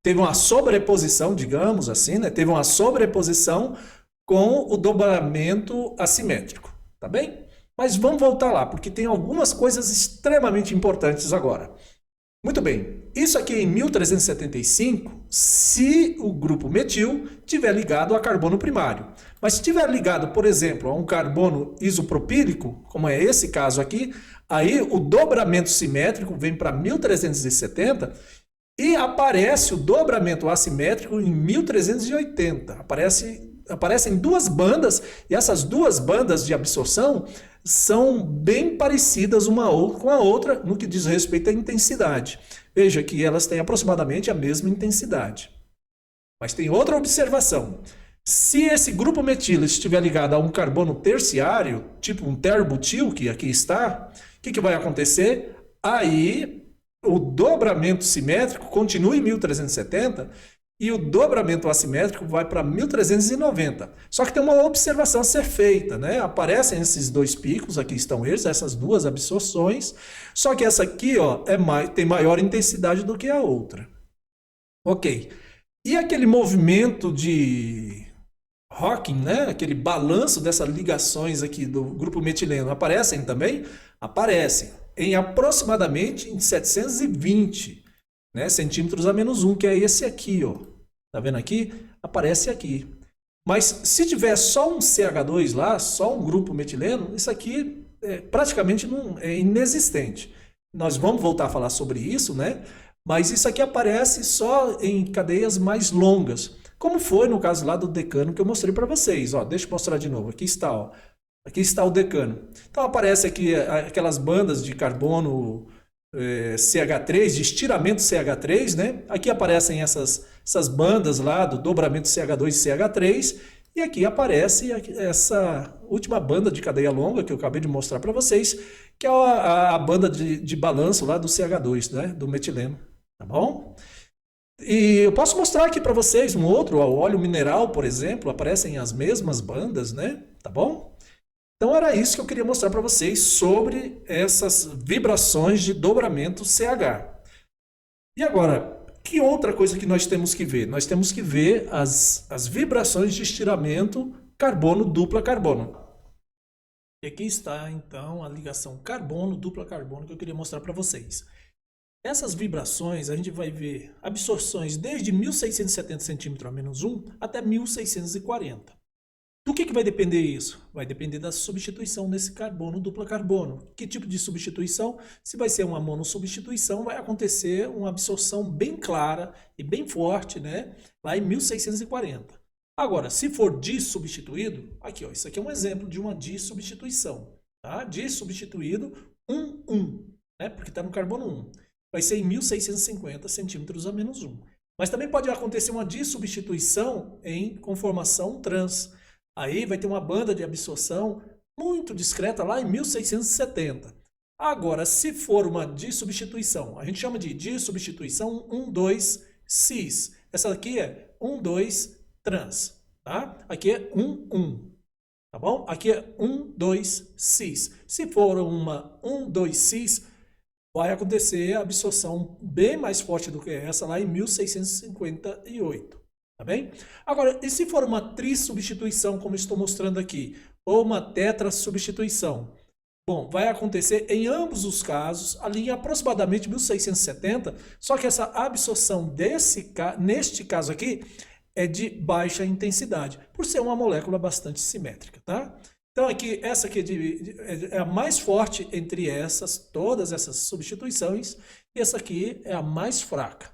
[SPEAKER 1] Teve uma sobreposição, digamos assim, né? Teve uma sobreposição com o dobramento assimétrico, tá bem? Mas vamos voltar lá, porque tem algumas coisas extremamente importantes agora. Muito bem, isso aqui em 1375, se o grupo metil tiver ligado a carbono primário. Mas se tiver ligado, por exemplo, a um carbono isopropílico, como é esse caso aqui, aí o dobramento simétrico vem para 1370 e aparece o dobramento assimétrico em 1380. Aparecem duas bandas, e essas duas bandas de absorção são bem parecidas uma com a outra no que diz respeito à intensidade. Veja que elas têm aproximadamente a mesma intensidade. Mas tem outra observação. Se esse grupo metilo estiver ligado a um carbono terciário, tipo um terbutil, que aqui está, o que vai acontecer? Aí o dobramento simétrico continua em 1370 e o dobramento assimétrico vai para 1390. Só que tem uma observação a ser feita, né? Aparecem esses dois picos, aqui estão eles, essas duas absorções, só que essa aqui, ó, tem maior intensidade do que a outra. Ok. E aquele movimento de Hawking, né? Aquele balanço dessas ligações aqui do grupo metileno, aparecem também? Aparecem. Em aproximadamente em 720, né, centímetros a menos 1, que é esse aqui, ó. Tá vendo aqui? Aparece aqui. Mas se tiver só um CH2 lá, só um grupo metileno, isso aqui praticamente é inexistente. Nós vamos voltar a falar sobre isso, né? Mas isso aqui aparece só em cadeias mais longas, como foi no caso lá do decano que eu mostrei para vocês. Ó, deixa eu mostrar de novo. Aqui está, ó. Aqui está o decano. Então aparece aqui aquelas bandas de carbono CH3, de estiramento CH3, né? Aqui aparecem essas bandas lá do dobramento CH2 e CH3, e aqui aparece essa última banda de cadeia longa que eu acabei de mostrar para vocês, que é a banda de balanço lá do CH2, né? Do metileno, tá bom? E eu posso mostrar aqui para vocês um outro, ó, o óleo mineral, por exemplo, aparecem as mesmas bandas, né? Tá bom? Então era isso que eu queria mostrar para vocês sobre essas vibrações de dobramento CH. E agora, que outra coisa que nós temos que ver? Nós temos que ver as vibrações de estiramento carbono-dupla carbono. E aqui está então a ligação carbono-dupla carbono que eu queria mostrar para vocês. Essas vibrações a gente vai ver absorções desde 1670 centímetros a menos 1 até 1640. Do que vai depender isso? Vai depender da substituição desse carbono dupla carbono. Que tipo de substituição? Se vai ser uma monossubstituição, vai acontecer uma absorção bem clara e bem forte, né? Lá em 1640. Agora, se for dissubstituído, aqui, ó, isso aqui é um exemplo de uma dissubstituição. Tá? Dissubstituído 1, né? Porque está no carbono 1. Vai ser em 1650 centímetros a menos 1. Mas também pode acontecer uma dissubstituição em conformação trans. Aí vai ter uma banda de absorção muito discreta lá em 1670. Agora, se for uma dissubstituição, a gente chama de dissubstituição 1,2-cis. Essa aqui é 1,2 trans, tá? Aqui é 1,1, tá bom? Aqui é 1,2-cis. Se for uma 1,2-cis, vai acontecer a absorção bem mais forte do que essa lá em 1658. Tá bem? Agora, e se for uma trissubstituição, como estou mostrando aqui, ou uma tetrasubstituição? Bom, vai acontecer em ambos os casos, ali em aproximadamente 1670, só que essa absorção neste caso aqui é de baixa intensidade, por ser uma molécula bastante simétrica, tá? Então aqui, essa aqui é a mais forte entre todas essas substituições, e essa aqui é a mais fraca.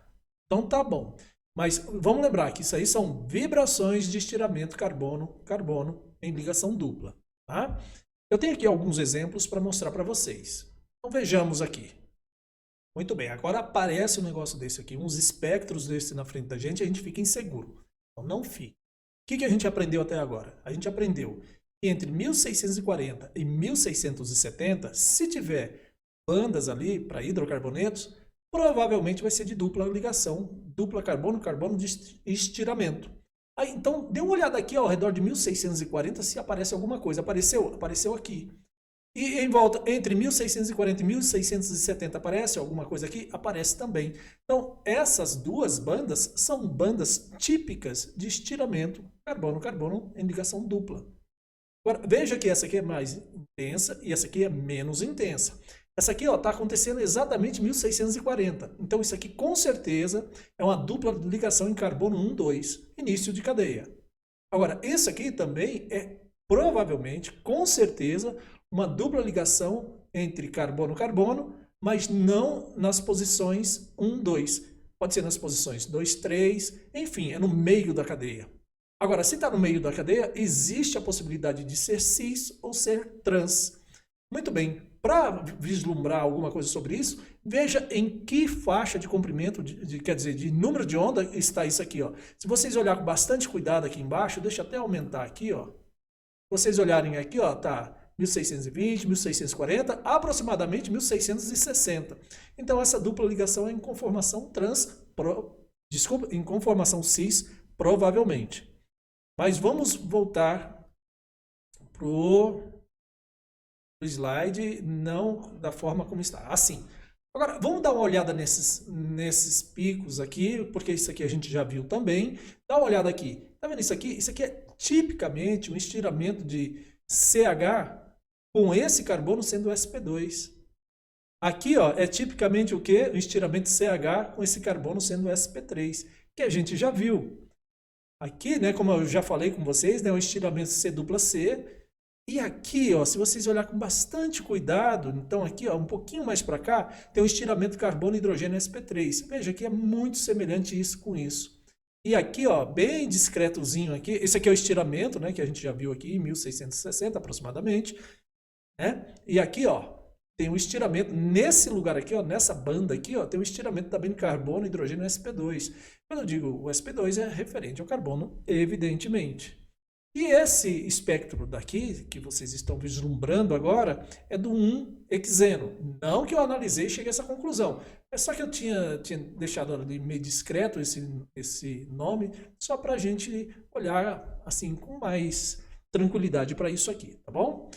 [SPEAKER 1] Então tá bom. Mas vamos lembrar que isso aí são vibrações de estiramento carbono-carbono em ligação dupla, tá? Eu tenho aqui alguns exemplos para mostrar para vocês. Então vejamos aqui. Muito bem, agora aparece um negócio desse aqui, uns espectros desse na frente da gente, e a gente fica inseguro. Então não fique. O que a gente aprendeu até agora? A gente aprendeu que entre 1640 e 1670, se tiver bandas ali para hidrocarbonetos, provavelmente vai ser de dupla ligação, dupla carbono-carbono de estiramento. Aí, então, dê uma olhada aqui ao redor de 1640 se aparece alguma coisa. Apareceu aqui. E em volta, entre 1640 e 1670, aparece alguma coisa aqui? Aparece também. Então, essas duas bandas são bandas típicas de estiramento carbono-carbono em ligação dupla. Agora, veja que essa aqui é mais intensa e essa aqui é menos intensa. Essa aqui está acontecendo exatamente em 1640. Então, isso aqui com certeza é uma dupla ligação em carbono 1,2, início de cadeia. Agora, esse aqui também é provavelmente, com certeza, uma dupla ligação entre carbono-carbono, mas não nas posições 1, 2. Pode ser nas posições 2, 3, enfim, é no meio da cadeia. Agora, se está no meio da cadeia, existe a possibilidade de ser cis ou ser trans. Muito bem. Para vislumbrar alguma coisa sobre isso, veja em que faixa de comprimento, quer dizer, de número de onda está isso aqui. Ó. Se vocês olharem com bastante cuidado aqui embaixo, deixa eu até aumentar aqui. Ó. Se vocês olharem aqui, ó, tá 1620, 1640, aproximadamente 1660. Então, essa dupla ligação é em conformação em conformação cis, provavelmente. Mas vamos voltar para o slide, não da forma como está. Assim. Agora, vamos dar uma olhada nesses picos aqui, porque isso aqui a gente já viu também. Dá uma olhada aqui. Tá vendo isso aqui? Isso aqui é tipicamente um estiramento de CH com esse carbono sendo sp2. Aqui, ó, é tipicamente o quê? Um estiramento CH com esse carbono sendo sp3, que a gente já viu. Aqui, né, como eu já falei com vocês, né, um estiramento C dupla C. E aqui, ó, se vocês olharem com bastante cuidado, então aqui, ó, um pouquinho mais para cá, tem um estiramento carbono e hidrogênio sp3. Veja que é muito semelhante isso com isso. E aqui, ó, bem discretozinho aqui, esse aqui é o estiramento, né, que a gente já viu aqui em 1660 aproximadamente, né? E aqui, ó, tem um estiramento nesse lugar aqui, ó, nessa banda aqui, ó, tem um estiramento também de carbono e hidrogênio sp2. Quando eu digo o sp2 é referente ao carbono, evidentemente. E esse espectro daqui, que vocês estão vislumbrando agora, é do 1-hexeno. Não que eu analisei e cheguei a essa conclusão. É só que eu tinha deixado ali meio discreto esse nome, só para a gente olhar assim com mais tranquilidade para isso aqui, tá bom?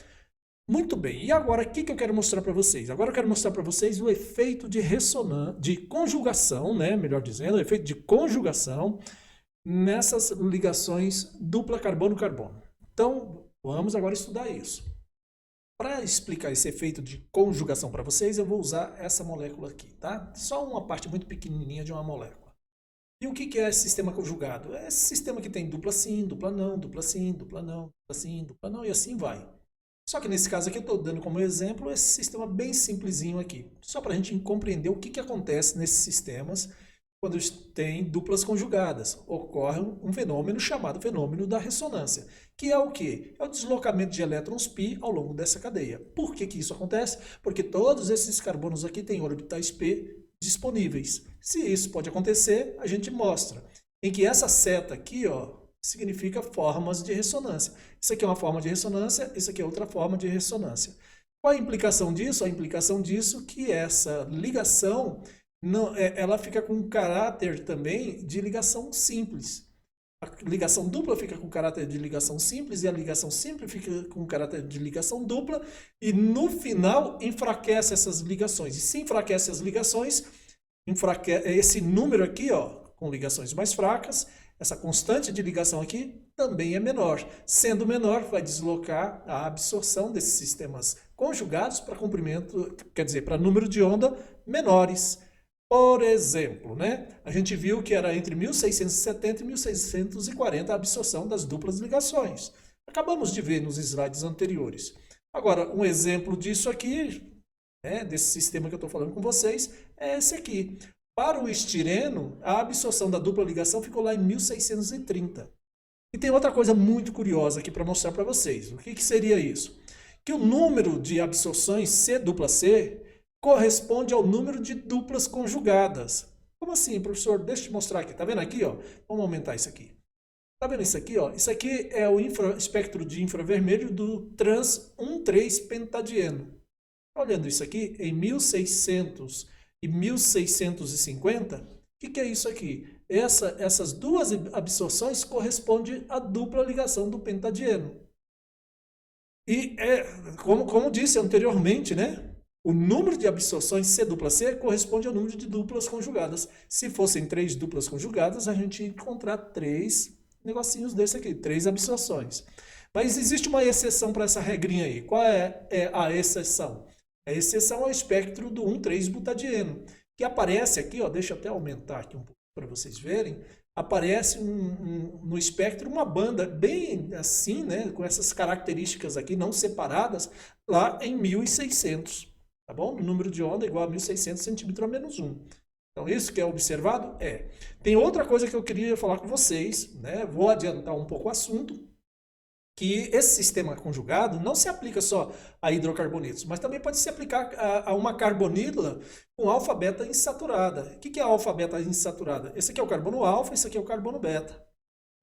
[SPEAKER 1] Muito bem. E agora, o que eu quero mostrar para vocês? Agora eu quero mostrar para vocês o efeito de ressonância, de conjugação, né? Melhor dizendo, o efeito de conjugação nessas ligações dupla carbono-carbono. Então, vamos agora estudar isso. Para explicar esse efeito de conjugação para vocês, eu vou usar essa molécula aqui, tá? Só uma parte muito pequenininha de uma molécula. E o que é sistema conjugado? É esse sistema que tem dupla sim, dupla não, dupla sim, dupla não, dupla sim, dupla não, e assim vai. Só que nesse caso aqui eu estou dando como exemplo esse sistema bem simplesinho aqui. Só para a gente compreender o que acontece nesses sistemas quando tem duplas conjugadas. Ocorre um fenômeno chamado fenômeno da ressonância, que é o quê? É o deslocamento de elétrons π ao longo dessa cadeia. Por que isso acontece? Porque todos esses carbonos aqui têm orbitais p disponíveis. Se isso pode acontecer, a gente mostra. Em que essa seta aqui, ó, significa formas de ressonância. Isso aqui é uma forma de ressonância, isso aqui é outra forma de ressonância. Qual a implicação disso? A implicação disso é que essa ligação ela fica com um caráter também de ligação simples. A ligação dupla fica com caráter de ligação simples e a ligação simples fica com caráter de ligação dupla e no final enfraquece essas ligações. E se enfraquece as ligações, esse número aqui, ó, com ligações mais fracas, essa constante de ligação aqui também é menor. Sendo menor, vai deslocar a absorção desses sistemas conjugados para comprimento, quer dizer, para número de onda menores. Por exemplo, né, a gente viu que era entre 1670 e 1640 a absorção das duplas ligações. Acabamos de ver nos slides anteriores. Agora, um exemplo disso aqui, né, desse sistema que eu estou falando com vocês, é esse aqui. Para o estireno, a absorção da dupla ligação ficou lá em 1630. E tem outra coisa muito curiosa aqui para mostrar para vocês. O que seria isso? Que o número de absorções C dupla C corresponde ao número de duplas conjugadas. Como assim, professor? Deixa eu te mostrar aqui. Tá vendo aqui, ó? Vamos aumentar isso aqui. Tá vendo isso aqui, ó? Isso aqui é o espectro de infravermelho do trans 1,3 pentadieno. Olhando isso aqui, em 1600 e 1650, o que é isso aqui? Essas duas absorções correspondem à dupla ligação do pentadieno. E, como disse anteriormente, né? O número de absorções C dupla C corresponde ao número de duplas conjugadas. Se fossem 3 duplas conjugadas, a gente ia encontrar 3 negocinhos desse aqui, 3 absorções. Mas existe uma exceção para essa regrinha aí. Qual é a exceção? A exceção é o espectro do 1,3-butadieno, que aparece aqui, ó, deixa eu até aumentar aqui um pouco para vocês verem, aparece no espectro uma banda bem assim, né, com essas características aqui não separadas, lá em 1600, tá bom? O número de onda é igual a 1600 centímetros a menos 1. Então, isso que é observado é. Tem outra coisa que eu queria falar com vocês, né? Vou adiantar um pouco o assunto, que esse sistema conjugado não se aplica só a hidrocarbonetos, mas também pode se aplicar a uma carbonila com alfa-beta insaturada. O que é a alfa-beta insaturada? Esse aqui é o carbono alfa, esse aqui é o carbono beta.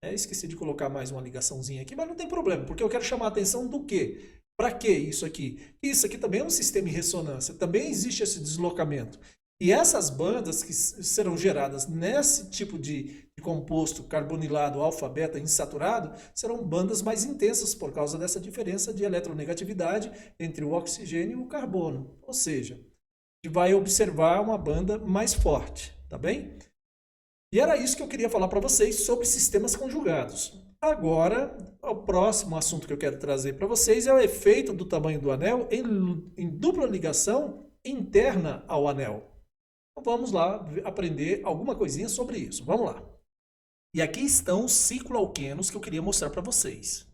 [SPEAKER 1] Esqueci de colocar mais uma ligaçãozinha aqui, mas não tem problema, porque eu quero chamar a atenção do quê? Para que isso aqui? Isso aqui também é um sistema em ressonância, também existe esse deslocamento. E essas bandas que serão geradas nesse tipo de composto carbonilado alfa-beta insaturado serão bandas mais intensas por causa dessa diferença de eletronegatividade entre o oxigênio e o carbono. Ou seja, a gente vai observar uma banda mais forte, tá bem? E era isso que eu queria falar para vocês sobre sistemas conjugados. Agora, o próximo assunto que eu quero trazer para vocês é o efeito do tamanho do anel em dupla ligação interna ao anel. Então, vamos lá aprender alguma coisinha sobre isso. Vamos lá. E aqui estão os cicloalquenos que eu queria mostrar para vocês.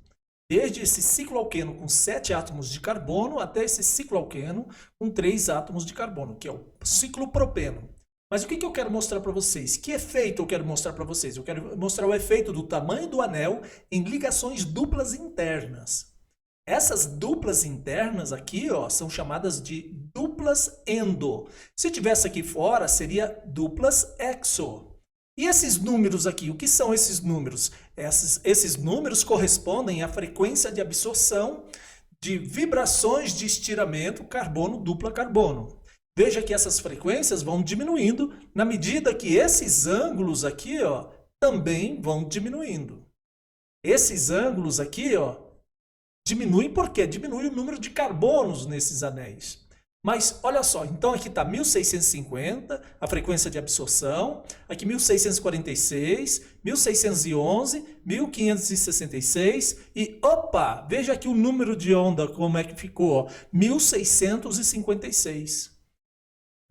[SPEAKER 1] Desde esse cicloalqueno com 7 átomos de carbono até esse cicloalqueno com 3 átomos de carbono, que é o ciclopropeno. Mas o que eu quero mostrar para vocês? Que efeito eu quero mostrar para vocês? Eu quero mostrar o efeito do tamanho do anel em ligações duplas internas. Essas duplas internas aqui, ó, são chamadas de duplas endo. Se tivesse aqui fora, seria duplas exo. E esses números aqui, o que são esses números? Esses números correspondem à frequência de absorção de vibrações de estiramento carbono-dupla carbono. Veja que essas frequências vão diminuindo na medida que esses ângulos aqui, ó, também vão diminuindo. Esses ângulos aqui, ó, diminuem por quê? Diminui o número de carbonos nesses anéis. Mas olha só, então aqui está 1650, a frequência de absorção, aqui 1646, 1611, 1566 e, opa, veja aqui o número de onda como é que ficou, ó, 1656.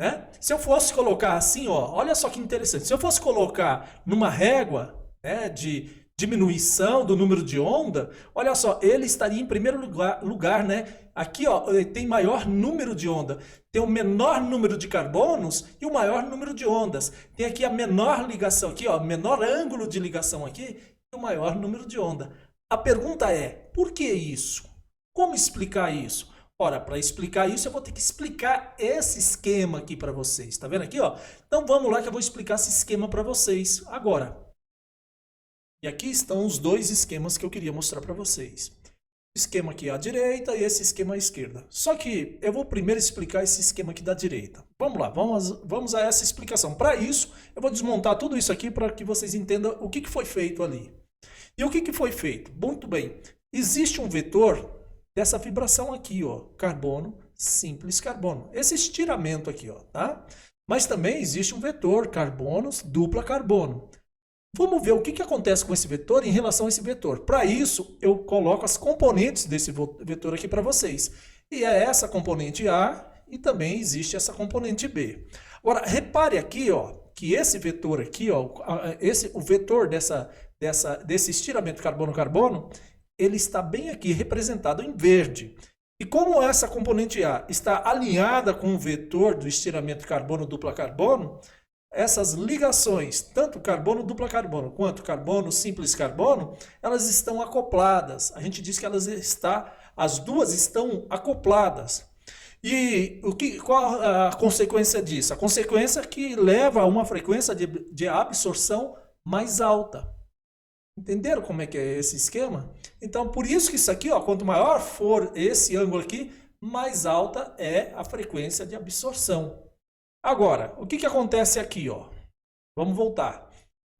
[SPEAKER 1] Né? Se eu fosse colocar assim, ó, olha só que interessante, se eu fosse colocar numa régua, né, de diminuição do número de onda, olha só, ele estaria em primeiro lugar, né? Aqui, ó, tem maior número de onda, tem o menor número de carbonos e o maior número de ondas. Tem aqui a menor ligação aqui, ó, menor ângulo de ligação aqui e o maior número de onda. A pergunta é, por que isso? Como explicar isso? Ora, para explicar isso, eu vou ter que explicar esse esquema aqui para vocês. Tá vendo aqui, ó? Então vamos lá que eu vou explicar esse esquema para vocês agora. E aqui estão os dois esquemas que eu queria mostrar para vocês. O esquema aqui à direita e esse esquema à esquerda. Só que eu vou primeiro explicar esse esquema aqui da direita. Vamos lá, vamos a essa explicação. Para isso, eu vou desmontar tudo isso aqui para que vocês entendam o que foi feito ali. E o que foi feito? Muito bem, existe um vetor dessa vibração aqui, ó, carbono, simples carbono. Esse estiramento aqui, ó, tá? Mas também existe um vetor carbonos, dupla carbono. Vamos ver o que acontece com esse vetor em relação a esse vetor. Para isso, eu coloco as componentes desse vetor aqui para vocês.
[SPEAKER 2] E é essa componente A e também existe essa componente B. Agora, repare aqui, ó, que esse vetor aqui, ó, o vetor desse estiramento carbono-carbono, ele está bem aqui representado em verde. E como essa componente A está alinhada com o vetor do estiramento carbono-dupla carbono, essas ligações, tanto carbono dupla carbono quanto carbono simples carbono, elas estão acopladas. A gente diz que as duas estão acopladas. E qual a consequência disso? A consequência é que leva a uma frequência de absorção mais alta. Entenderam como é que é esse esquema? Então, por isso que isso aqui, ó, quanto maior for esse ângulo aqui, mais alta é a frequência de absorção. Agora, o que acontece aqui, ó? Vamos voltar.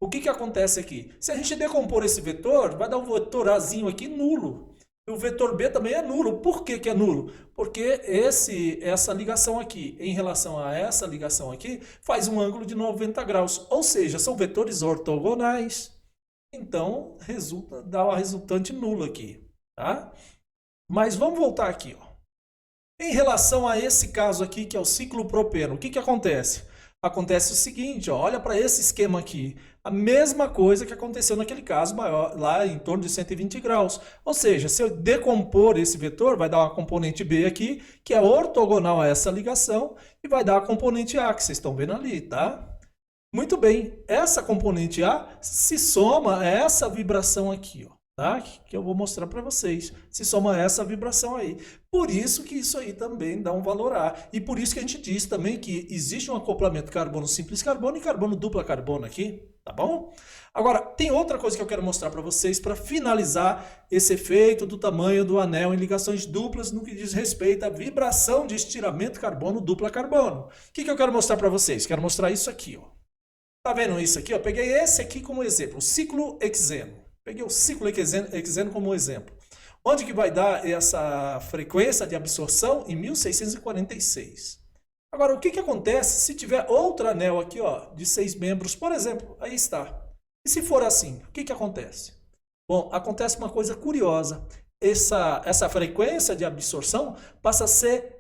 [SPEAKER 2] O que acontece aqui? Se a gente decompor esse vetor, vai dar um vetor Azinho aqui nulo. O vetor B também é nulo. Por que é nulo? Porque essa ligação aqui, em relação a essa ligação aqui, faz um ângulo de 90 graus. Ou seja, são vetores ortogonais. Então, dá uma resultante nula aqui. Tá? Mas vamos voltar aqui, ó. Em relação a esse caso aqui, que é o ciclo propeno, o que acontece? Acontece o seguinte, ó, olha para esse esquema aqui. A mesma coisa que aconteceu naquele caso maior, lá em torno de 120 graus. Ou seja, se eu decompor esse vetor, vai dar uma componente B aqui, que é ortogonal a essa ligação, e vai dar a componente A, que vocês estão vendo ali, tá? Muito bem, essa componente A se soma a essa vibração aqui, ó. Tá? Que eu vou mostrar para vocês. Se soma essa vibração aí. Por isso que isso aí também dá um valor A. E por isso que a gente diz também que existe um acoplamento carbono simples carbono e carbono dupla carbono aqui. Tá bom? Agora, tem outra coisa que eu quero mostrar para vocês para finalizar esse efeito do tamanho do anel em ligações duplas no que diz respeito à vibração de estiramento carbono dupla carbono. O que eu quero mostrar para vocês? Quero mostrar isso aqui, ó. Tá vendo isso aqui? Ó? Peguei esse aqui como exemplo, o ciclo hexeno. Peguei o ciclo hexeno como exemplo. Onde que vai dar essa frequência de absorção? Em 1646. Agora, o que acontece se tiver outro anel aqui, ó, de 6 membros, por exemplo? Aí está. E se for assim, o que acontece? Bom, acontece uma coisa curiosa. Essa frequência de absorção passa a ser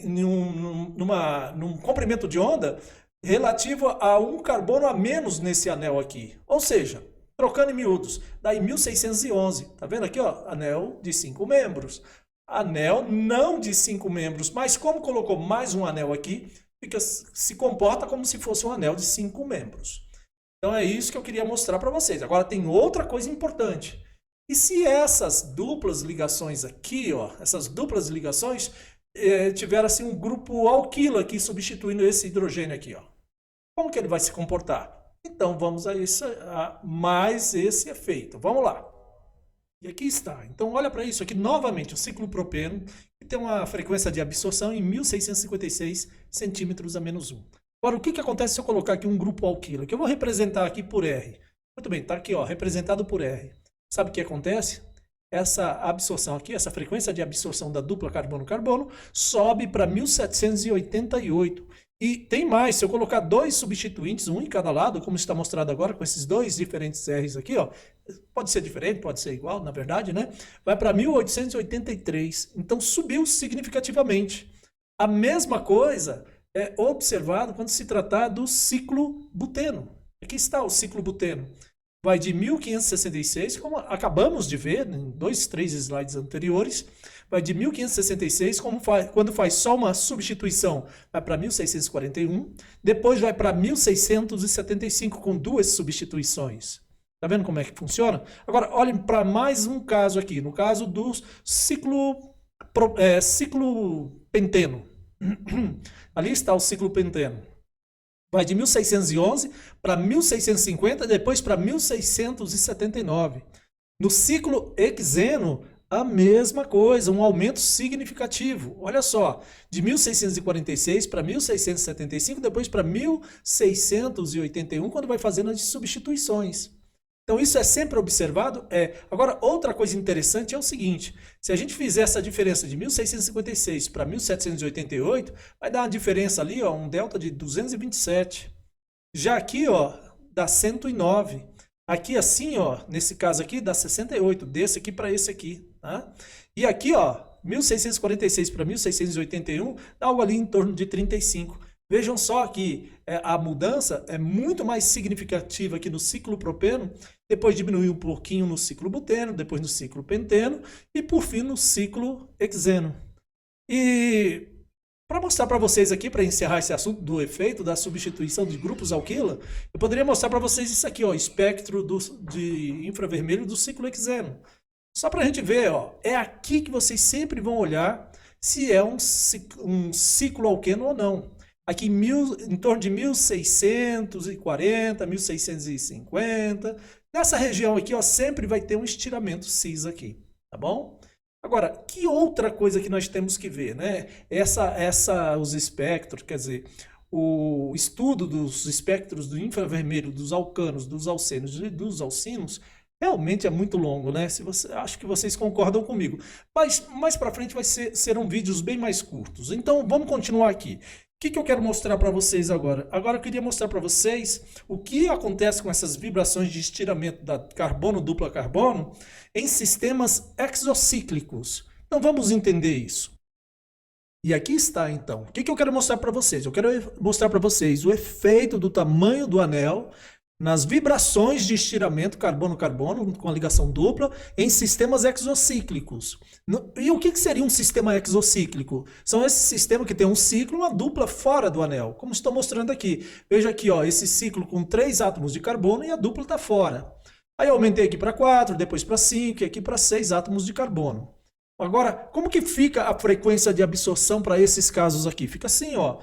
[SPEAKER 2] num comprimento de onda relativo a um carbono a menos nesse anel aqui. Ou seja, trocando em miúdos, daí 1611, tá vendo aqui, ó, anel de 5 membros. Anel não de 5 membros, mas como colocou mais um anel aqui, se comporta como se fosse um anel de 5 membros. Então é isso que eu queria mostrar para vocês. Agora tem outra coisa importante. E se essas duplas ligações aqui, ó, essas duplas ligações, tiver assim um grupo alquilo aqui substituindo esse hidrogênio aqui, ó. Como que ele vai se comportar? Então, vamos a mais esse efeito. Vamos lá. E aqui está. Então, olha para isso aqui novamente, o ciclo propeno, que tem uma frequência de absorção em 1656 centímetros a menos 1. Agora, o que acontece se eu colocar aqui um grupo alquilo? Que eu vou representar aqui por R. Muito bem, está aqui, ó, representado por R. Sabe o que acontece? Essa absorção aqui, essa frequência de absorção da dupla carbono-carbono, sobe para 1788. E tem mais, se eu colocar dois substituintes, um em cada lado, como está mostrado agora com esses dois diferentes R's aqui, ó, pode ser diferente, pode ser igual, na verdade, né? Vai para 1883. Então subiu significativamente. A mesma coisa é observado quando se tratar do ciclo buteno. Aqui está o ciclo buteno. Vai de 1566, como acabamos de ver em 3 slides anteriores, vai de 1566, quando faz só uma substituição, vai para 1641, depois vai para 1675 com 2 substituições. Tá vendo como é que funciona? Agora, olhem para mais um caso aqui, no caso do ciclo penteno. Ali está o ciclo penteno. Vai de 1611 para 1650, depois para 1679. No ciclo hexeno, a mesma coisa, um aumento significativo. Olha só, de 1646 para 1675, depois para 1681, quando vai fazendo as substituições. Então, isso é sempre observado. Agora, outra coisa interessante é o seguinte, se a gente fizer essa diferença de 1656 para 1788, vai dar uma diferença ali, ó, um delta de 227. Já aqui, ó, dá 109. Aqui assim, ó, nesse caso aqui, dá 68, desse aqui para esse aqui. Tá? E aqui, ó,
[SPEAKER 1] 1646 para 1681, dá algo ali em torno de 35. Vejam só que a mudança é muito mais significativa aqui no ciclo propeno, depois diminui um pouquinho no ciclo buteno, depois no ciclo penteno e por fim no ciclo hexeno. E para mostrar para vocês aqui, para encerrar esse assunto do efeito da substituição de grupos alquila, eu poderia mostrar para vocês isso aqui, ó, espectro de infravermelho do ciclo hexeno. Só para a gente ver, ó, é aqui que vocês sempre vão olhar se é um ciclo alqueno ou não. Aqui em torno de 1640, 1650, nessa região aqui, ó, sempre vai ter um estiramento cis aqui, tá bom? Agora, que outra coisa que nós temos que ver, né? Os espectros, quer dizer, o estudo dos espectros do infravermelho, dos alcanos, dos alcenos e dos alcinos, realmente é muito longo, né? Acho que vocês concordam comigo. Mas mais para frente serão vídeos bem mais curtos. Então, vamos continuar aqui. O que eu quero mostrar para vocês agora? Agora eu queria mostrar para vocês o que acontece com essas vibrações de estiramento da carbono, dupla carbono, em sistemas exocíclicos. Então vamos entender isso. E aqui está então. O que eu quero mostrar para vocês? Eu quero mostrar para vocês o efeito do tamanho do anel nas vibrações de estiramento carbono-carbono com a ligação dupla em sistemas exocíclicos. E o que seria um sistema exocíclico? São esses sistemas que tem um ciclo e uma dupla fora do anel, como estou mostrando aqui. Veja aqui, ó, esse ciclo com 3 átomos de carbono e a dupla está fora. Aí eu aumentei aqui para 4, depois para 5 e aqui para 6 átomos de carbono. Agora, como que fica a frequência de absorção para esses casos aqui? Fica assim, ó,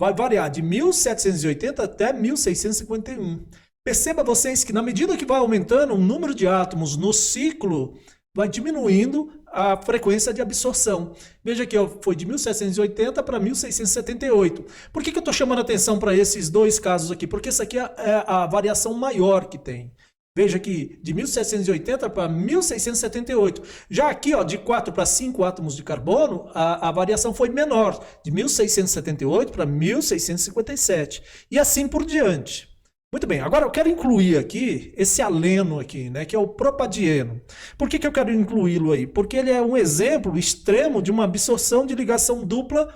[SPEAKER 1] vai variar de 1780 até 1651. Perceba vocês que na medida que vai aumentando o número de átomos no ciclo, vai diminuindo a frequência de absorção. Veja aqui, ó, foi de 1780 para 1678. Por que eu estou chamando atenção para esses dois casos aqui? Porque isso aqui é a variação maior que tem. Veja aqui, de 1780 para 1678. Já aqui, ó, de 4 para 5 átomos de carbono, a variação foi menor, de 1678 para 1657. E assim por diante. Muito bem, agora eu quero incluir aqui esse aleno aqui, né, que é o propadieno. Por que eu quero incluí-lo aí? Porque ele é um exemplo extremo de uma absorção de ligação dupla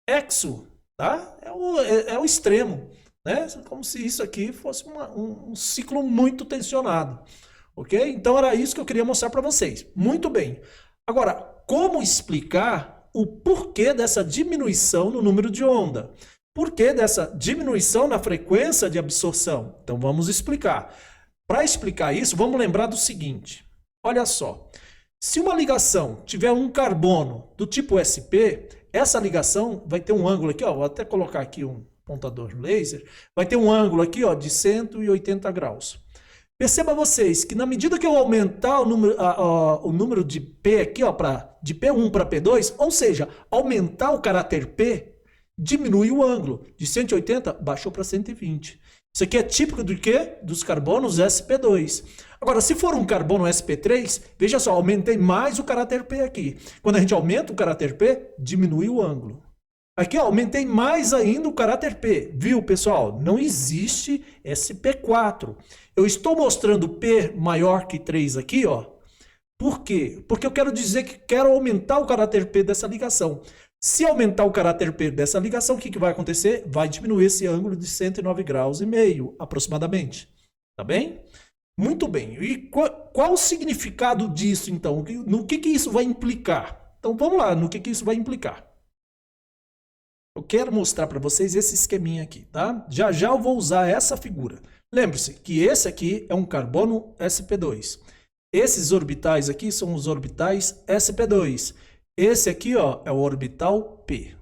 [SPEAKER 1] exo, tá? É o extremo, né? Como se isso aqui fosse um ciclo muito tensionado, ok? Então era isso que eu queria mostrar para vocês. Muito bem. Agora, como explicar o porquê dessa diminuição no número de onda? Por que dessa diminuição na frequência de absorção? Então vamos explicar. Para explicar isso, vamos lembrar do seguinte. Olha só, se uma ligação tiver um carbono do tipo sp, essa ligação vai ter um ângulo aqui, ó, vou até colocar aqui um pontador laser, vai ter um ângulo aqui, ó, de 180 graus. Perceba vocês que na medida que eu aumentar o número de P aqui, ó, de P1 para P2, ou seja, aumentar o caráter P, diminui o ângulo. De 180 baixou para 120. Isso aqui é típico do quê? Dos carbonos sp2. Agora, se for um carbono sp3, veja só, aumentei mais o caráter P aqui. Quando a gente aumenta o caráter P, diminui o ângulo. Aqui, ó, aumentei mais ainda o caráter P. Viu, pessoal? Não existe sp4. Eu estou mostrando P maior que 3 aqui, ó. Por quê? Porque eu quero dizer que quero aumentar o caráter P dessa ligação. Se aumentar o caráter P dessa ligação, o que vai acontecer? Vai diminuir esse ângulo de 109 graus e meio, aproximadamente. Tá bem? Muito bem. E qual o significado disso, então? No que isso vai implicar? Então, vamos lá, no que isso vai implicar. Eu quero mostrar para vocês esse esqueminha aqui, tá? Já já eu vou usar essa figura. Lembre-se que esse aqui é um carbono sp2. Esses orbitais aqui são os orbitais sp2. Esse aqui, ó, é o orbital P.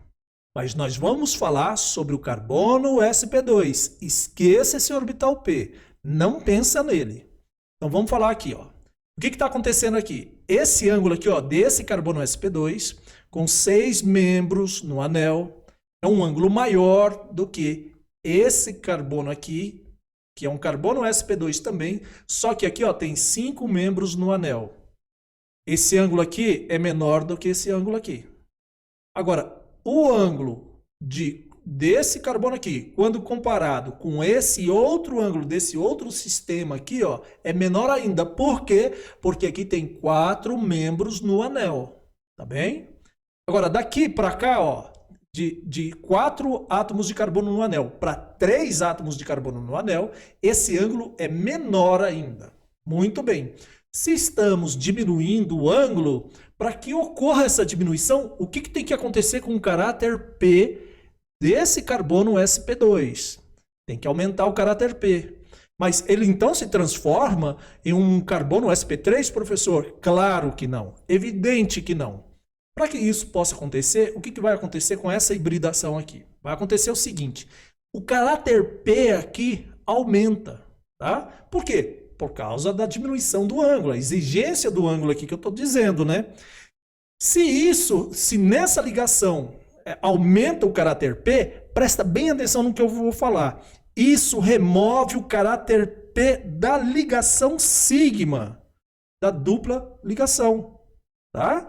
[SPEAKER 1] Mas nós vamos falar sobre o carbono sp2. Esqueça esse orbital P. Não pensa nele. Então vamos falar aqui, ó. O que está acontecendo aqui? Esse ângulo aqui, ó, desse carbono sp2, com 6 membros no anel, é um ângulo maior do que esse carbono aqui, que é um carbono sp2 também, só que aqui, ó, tem 5 membros no anel. Esse ângulo aqui é menor do que esse ângulo aqui. Agora, o ângulo desse carbono aqui, quando comparado com esse outro ângulo desse outro sistema aqui, ó, é menor ainda. Por quê? Porque aqui tem 4 membros no anel. Tá bem? Agora, daqui para cá, ó, de 4 átomos de carbono no anel para 3 átomos de carbono no anel, esse ângulo é menor ainda. Muito bem. Se estamos diminuindo o ângulo, para que ocorra essa diminuição, o que tem que acontecer com o caráter P desse carbono sp2? Tem que aumentar o caráter P. Mas ele então se transforma em um carbono sp3, professor? Claro que não. Evidente que não. Para que isso possa acontecer, o que vai acontecer com essa hibridação aqui? Vai acontecer o seguinte, o caráter P aqui aumenta, tá? Por quê? Por causa da diminuição do ângulo, a exigência do ângulo aqui que eu estou dizendo, né? Se nessa ligação aumenta o caráter P, presta bem atenção no que eu vou falar. Isso remove o caráter P da ligação sigma, da dupla ligação, tá?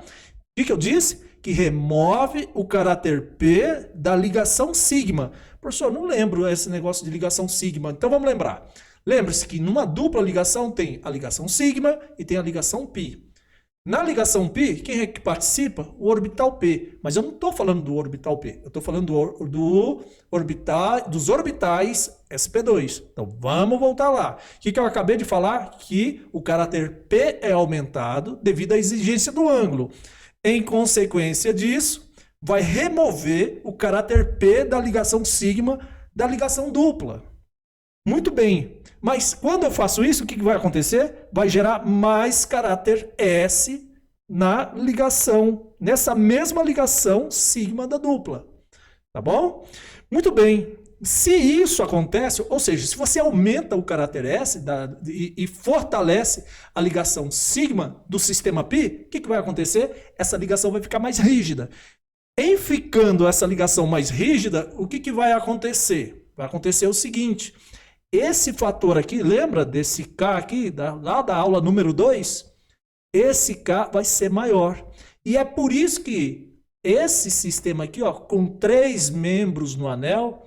[SPEAKER 1] O que eu disse? Que remove o caráter P da ligação sigma. Professor, não lembro esse negócio de ligação sigma, então vamos lembrar. Lembre-se que numa dupla ligação tem a ligação sigma e tem a ligação π. Na ligação π, quem é que participa? O orbital P. Mas eu não estou falando do orbital P, eu estou falando dos orbitais sp2. Então vamos voltar lá. O que eu acabei de falar? Que o caráter P é aumentado devido à exigência do ângulo. Em consequência disso, vai remover o caráter P da ligação sigma da ligação dupla. Muito bem, mas quando eu faço isso, o que vai acontecer? Vai gerar mais caráter S na ligação, nessa mesma ligação sigma da dupla. Tá bom? Muito bem. Se isso acontece, ou seja, se você aumenta o caráter S e fortalece a ligação sigma do sistema π, o que vai acontecer? Essa ligação vai ficar mais rígida. Em ficando essa ligação mais rígida, o que vai acontecer? Vai acontecer o seguinte... Esse fator aqui, lembra desse K aqui, lá da aula número 2? Esse K vai ser maior. E é por isso que esse sistema aqui, ó, com 3 membros no anel,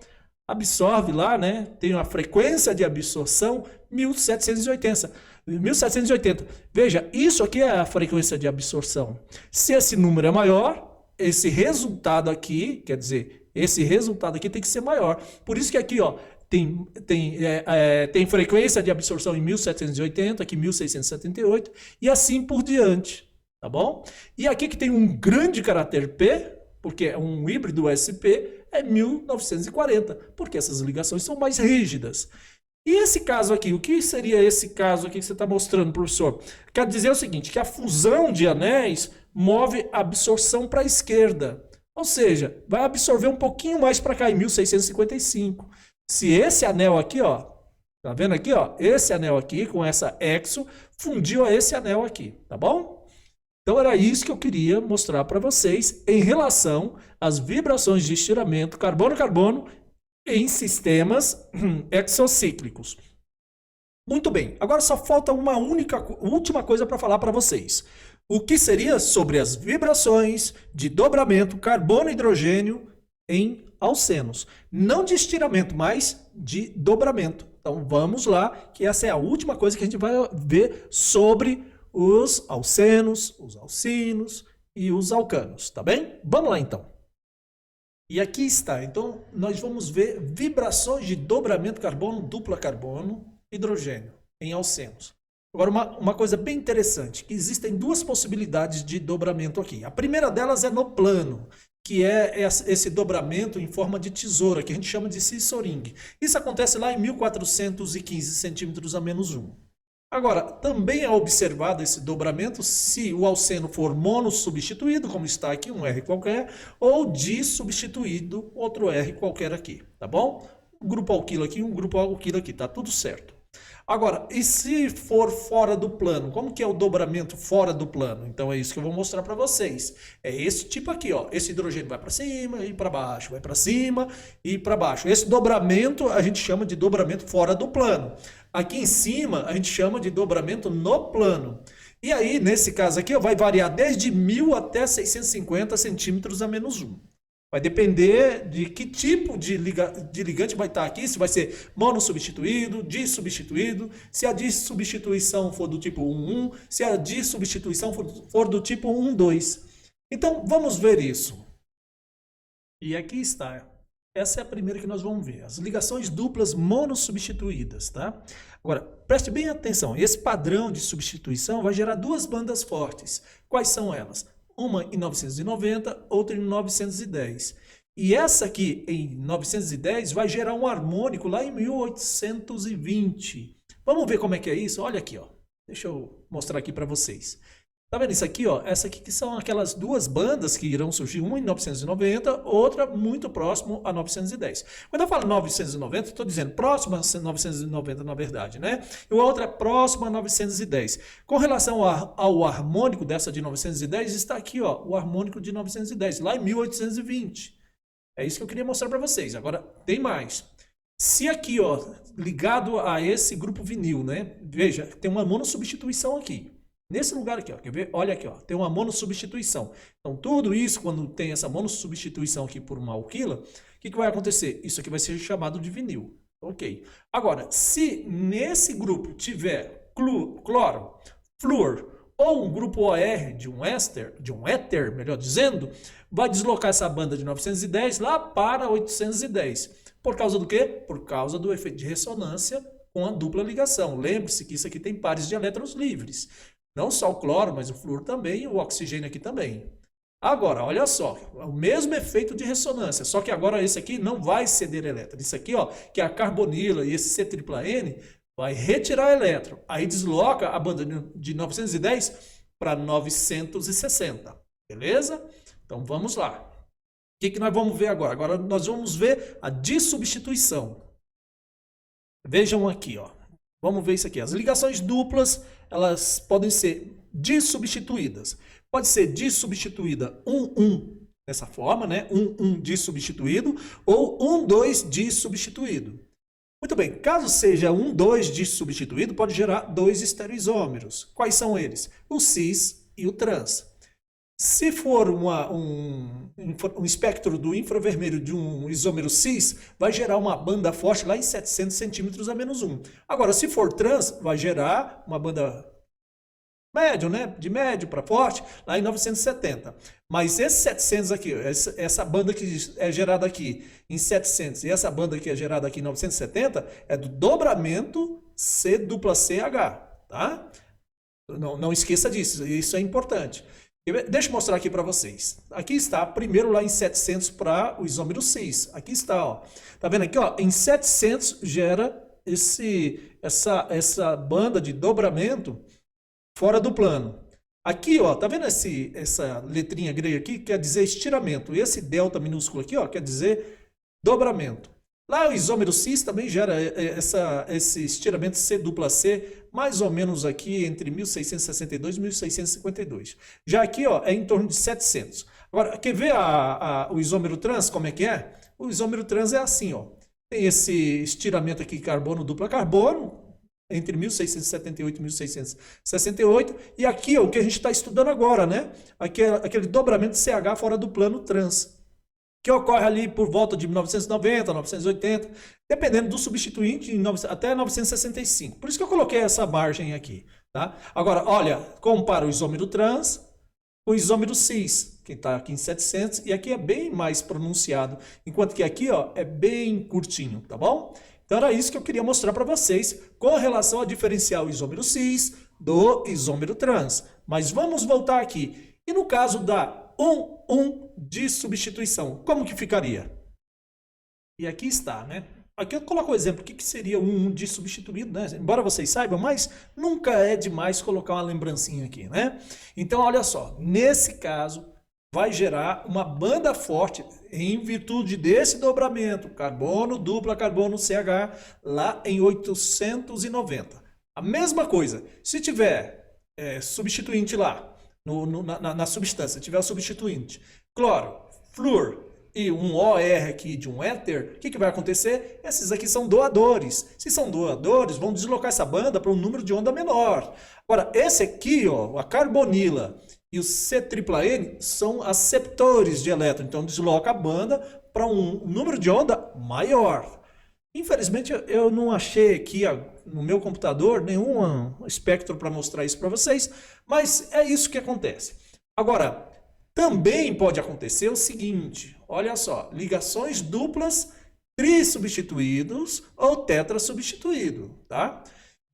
[SPEAKER 1] absorve lá, né? Tem uma frequência de absorção 1780. 1780. Veja, isso aqui é a frequência de absorção. Se esse número é maior, esse resultado aqui, quer dizer, esse resultado aqui tem que ser maior. Por isso que aqui, ó, tem frequência de absorção em 1780, aqui 1678 e assim por diante, tá bom? E aqui que tem um grande caráter P, porque é um híbrido SP, é 1940, porque essas ligações são mais rígidas. E esse caso aqui, o que seria esse caso aqui que você está mostrando, professor? Quer dizer o seguinte, que a fusão de anéis move a absorção para a esquerda, ou seja, vai absorver um pouquinho mais para cá, em 1655. Se esse anel aqui, ó, tá vendo aqui, ó, esse anel aqui com essa exo fundiu a esse anel aqui, tá bom? Então era isso que eu queria mostrar para vocês em relação às vibrações de estiramento carbono-carbono em sistemas exocíclicos. Muito bem, agora só falta uma última coisa para falar para vocês. O que seria sobre as vibrações de dobramento carbono-hidrogênio em alcenos. Não de estiramento, mas de dobramento. Então vamos lá, que essa é a última coisa que a gente vai ver sobre os alcenos, os alcinos e os alcanos, tá bem? Vamos lá então. E aqui está, então nós vamos ver vibrações de dobramento carbono, dupla carbono, hidrogênio em alcenos. Agora uma coisa bem interessante, que existem 2 possibilidades de dobramento aqui. A primeira delas é no plano, que é esse dobramento em forma de tesoura, que a gente chama de scissoring. Isso acontece lá em 1415 centímetros a menos 1. Agora, também é observado esse dobramento se o alceno for monossubstituído, como está aqui, um R qualquer, ou dissubstituído, outro R qualquer aqui, tá bom? Um grupo alquilo aqui, um grupo alquilo aqui, tá tudo certo. Agora, e se for fora do plano? Como que é o dobramento fora do plano? Então é isso que eu vou mostrar para vocês. É esse tipo aqui, ó. Esse hidrogênio vai para cima e para baixo, vai para cima e para baixo. Esse dobramento a gente chama de dobramento fora do plano. Aqui em cima a gente chama de dobramento no plano. E aí, nesse caso aqui, ó, vai variar desde 1000 até 650 centímetros a menos 1. Vai depender de que tipo de ligante vai estar aqui, se vai ser monossubstituído, dissubstituído, se a dissubstituição for do tipo 1,1, se a dissubstituição for do tipo 1,2. Então, vamos ver isso. E aqui está. Essa é a primeira que nós vamos ver. As ligações duplas monossubstituídas, tá? Agora, preste bem atenção. Esse padrão de substituição vai gerar duas bandas fortes. Quais são elas? Uma em 990, outra em 910. E essa aqui, em 910, vai gerar um harmônico lá em 1820. Vamos ver como é que é isso? Olha aqui, ó. Deixa eu mostrar aqui para vocês. Tá vendo isso aqui, ó? Essa aqui que são aquelas duas bandas que irão surgir, uma em 990, outra muito próximo a 910. Quando eu falo 990, estou dizendo próxima a 990, na verdade, né? E a outra próxima a 910. Com relação ao harmônico dessa de 910, está aqui, ó, o harmônico de 910, lá em 1820. É isso que eu queria mostrar para vocês. Agora, tem mais. Se aqui, ó, ligado a esse grupo vinil, né? Veja, tem uma monossubstituição aqui. Nesse lugar aqui, ó, quer ver? Olha aqui, ó, tem uma monossubstituição. Então, tudo isso, quando tem essa monossubstituição aqui por uma alquila, o que vai acontecer? Isso aqui vai ser chamado de vinil. Ok. Agora, se nesse grupo tiver cloro, flúor ou um grupo OR de um éter, melhor dizendo, vai deslocar essa banda de 910 lá para 810. Por causa do quê? Por causa do efeito de ressonância com a dupla ligação. Lembre-se que isso aqui tem pares de elétrons livres. Não só o cloro, mas o flúor também e o oxigênio aqui também. Agora, olha só, o mesmo efeito de ressonância, só que agora esse aqui não vai ceder elétron. Isso aqui, ó, que é a carbonila e esse C-tripla-N, vai retirar elétron. Aí desloca a banda de 910 para 960. Beleza? Então vamos lá. O que nós vamos ver agora? Agora nós vamos ver a dissubstituição. Vejam aqui, ó. Vamos ver isso aqui. As ligações duplas, elas podem ser dissubstituídas. Pode ser dissubstituída 1-1, dessa forma, né? 1-1 dissubstituído, ou 1-2 dissubstituído. Muito bem, caso seja 1-2 dissubstituído, pode gerar dois estereoisômeros. Quais são eles? O cis e o trans. Se for um espectro do infravermelho de um isômero cis, vai gerar uma banda forte lá em 700 centímetros a menos 1. Agora, se for trans, vai gerar uma banda médio, né? De médio para forte, lá em 970. Mas esses 700 aqui, essa banda que é gerada aqui em 700 e essa banda que é gerada aqui em 970 é do dobramento C-dupla-CH, tá? Não esqueça disso, isso é importante. Deixa eu mostrar aqui para vocês. Aqui está, primeiro lá em 700 para o isômero cis. Aqui está, ó. Tá vendo aqui, ó? Em 700 gera essa banda de dobramento fora do plano. Aqui, ó, tá vendo essa letrinha grega aqui? Quer dizer estiramento. E esse delta minúsculo aqui, ó, quer dizer dobramento. Lá o isômero cis também gera esse estiramento C-dupla-C, mais ou menos aqui entre 1662 e 1652. Já aqui, ó, é em torno de 700. Agora, quer ver o isômero trans, como é que é? O isômero trans é assim, ó. Tem esse estiramento aqui carbono-dupla-carbono, entre 1678 e 1668. E aqui, ó, o que a gente está estudando agora, né? Aquele dobramento CH fora do plano trans, que ocorre ali por volta de 1990, 1980, dependendo do substituinte, até 1965. Por isso que eu coloquei essa margem aqui, tá? Agora, olha, compara o isômero trans com o isômero cis, que está aqui em 700, e aqui é bem mais pronunciado, enquanto que aqui, ó, é bem curtinho, tá bom? Então era isso que eu queria mostrar para vocês com relação a diferenciar o isômero cis do isômero trans. Mas vamos voltar aqui. E no caso da 1-1 de substituição, como que ficaria? E aqui está, né? Aqui eu coloco o exemplo, o que seria 1-1 de substituído, né? Embora vocês saibam, mas nunca é demais colocar uma lembrancinha aqui, né? Então, olha só, nesse caso, vai gerar uma banda forte em virtude desse dobramento, carbono, dupla carbono, CH, lá em 890. A mesma coisa, se tiver substituinte lá, na substância, tiver o substituinte, cloro, flúor e um OR aqui de um éter, o que vai acontecer? Esses aqui são doadores. Se são doadores, vão deslocar essa banda para um número de onda menor. Agora, esse aqui, ó, a carbonila e o C-tripla-N são aceptores de elétron, então desloca a banda para um número de onda maior. Infelizmente, eu não achei aqui no meu computador nenhum espectro para mostrar isso para vocês, mas é isso que acontece. Agora,
[SPEAKER 2] Também pode acontecer o seguinte, olha só, ligações duplas trissubstituídos ou tetrasubstituído, tá?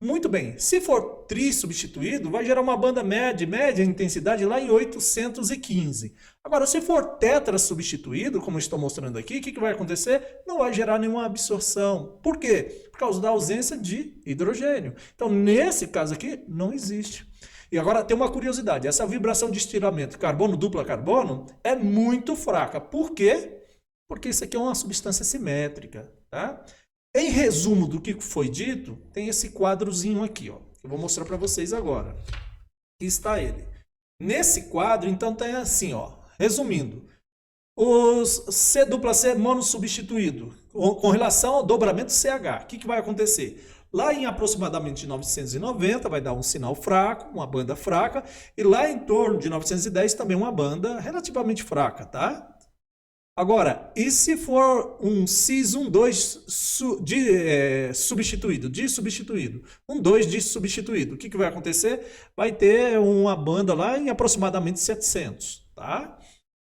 [SPEAKER 2] Muito bem, se for trissubstituído, vai gerar uma banda média intensidade lá em 815. Agora, se for tetrasubstituído, como eu estou mostrando aqui, o que vai acontecer? Não vai gerar nenhuma absorção. Por quê? Por causa da ausência de hidrogênio. Então, nesse caso aqui, não existe. E agora tem uma curiosidade, essa vibração de estiramento carbono dupla carbono é muito fraca. Por quê? Porque isso aqui é uma substância simétrica, tá? Em resumo do que foi dito, tem esse quadrozinho aqui, ó. Eu vou mostrar para vocês agora. Aqui está ele. Nesse quadro, então, tem assim, ó. Resumindo, os C dupla C monossubstituído com relação ao dobramento CH. O que vai acontecer? Lá em aproximadamente 990 vai dar um sinal fraco, uma banda fraca, e lá em torno de 910 também uma banda relativamente fraca, tá? Agora, e se for um cis 1,2 substituído, dissubstituído, 1,2 dissubstituído, o que vai acontecer? Vai ter uma banda lá em aproximadamente 700, tá?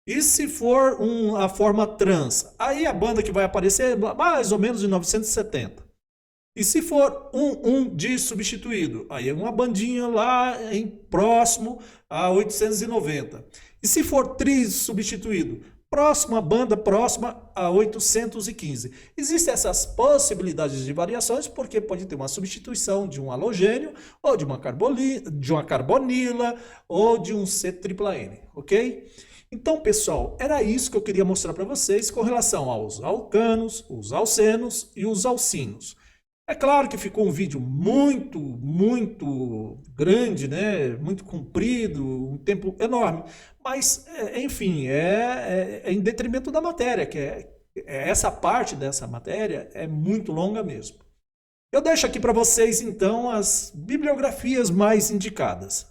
[SPEAKER 2] E se for a forma trans, aí a banda que vai aparecer é mais ou menos em 970. E se for um dissubstituído, aí é uma bandinha lá próximo a 890. E se for trissubstituído, próxima banda próxima a 815. Existem essas possibilidades de variações porque pode ter uma substituição de um halogênio ou de uma carbonila ou de um C-tripla-N, ok? Então, pessoal, era isso que eu queria mostrar para vocês com relação aos alcanos, os alcenos e os alcinos. É claro que ficou um vídeo muito grande, né? Muito comprido, um tempo enorme. Mas, enfim, é em detrimento da matéria, que essa parte dessa matéria é muito longa mesmo. Eu deixo aqui para vocês, então, as bibliografias mais indicadas.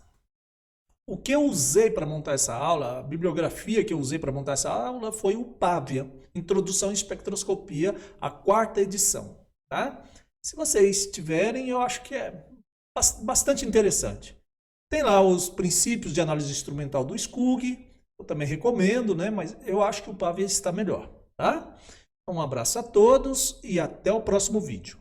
[SPEAKER 2] O que eu usei para montar essa aula, a bibliografia que eu usei para montar essa aula foi o Pavia, Introdução à Espectroscopia, a 4ª edição, tá? Se vocês tiverem, eu acho que é bastante interessante. Tem lá os princípios de análise instrumental do Skug, eu também recomendo, né? Mas eu acho que o Pavia está melhor, tá? Um abraço a todos e até o próximo vídeo.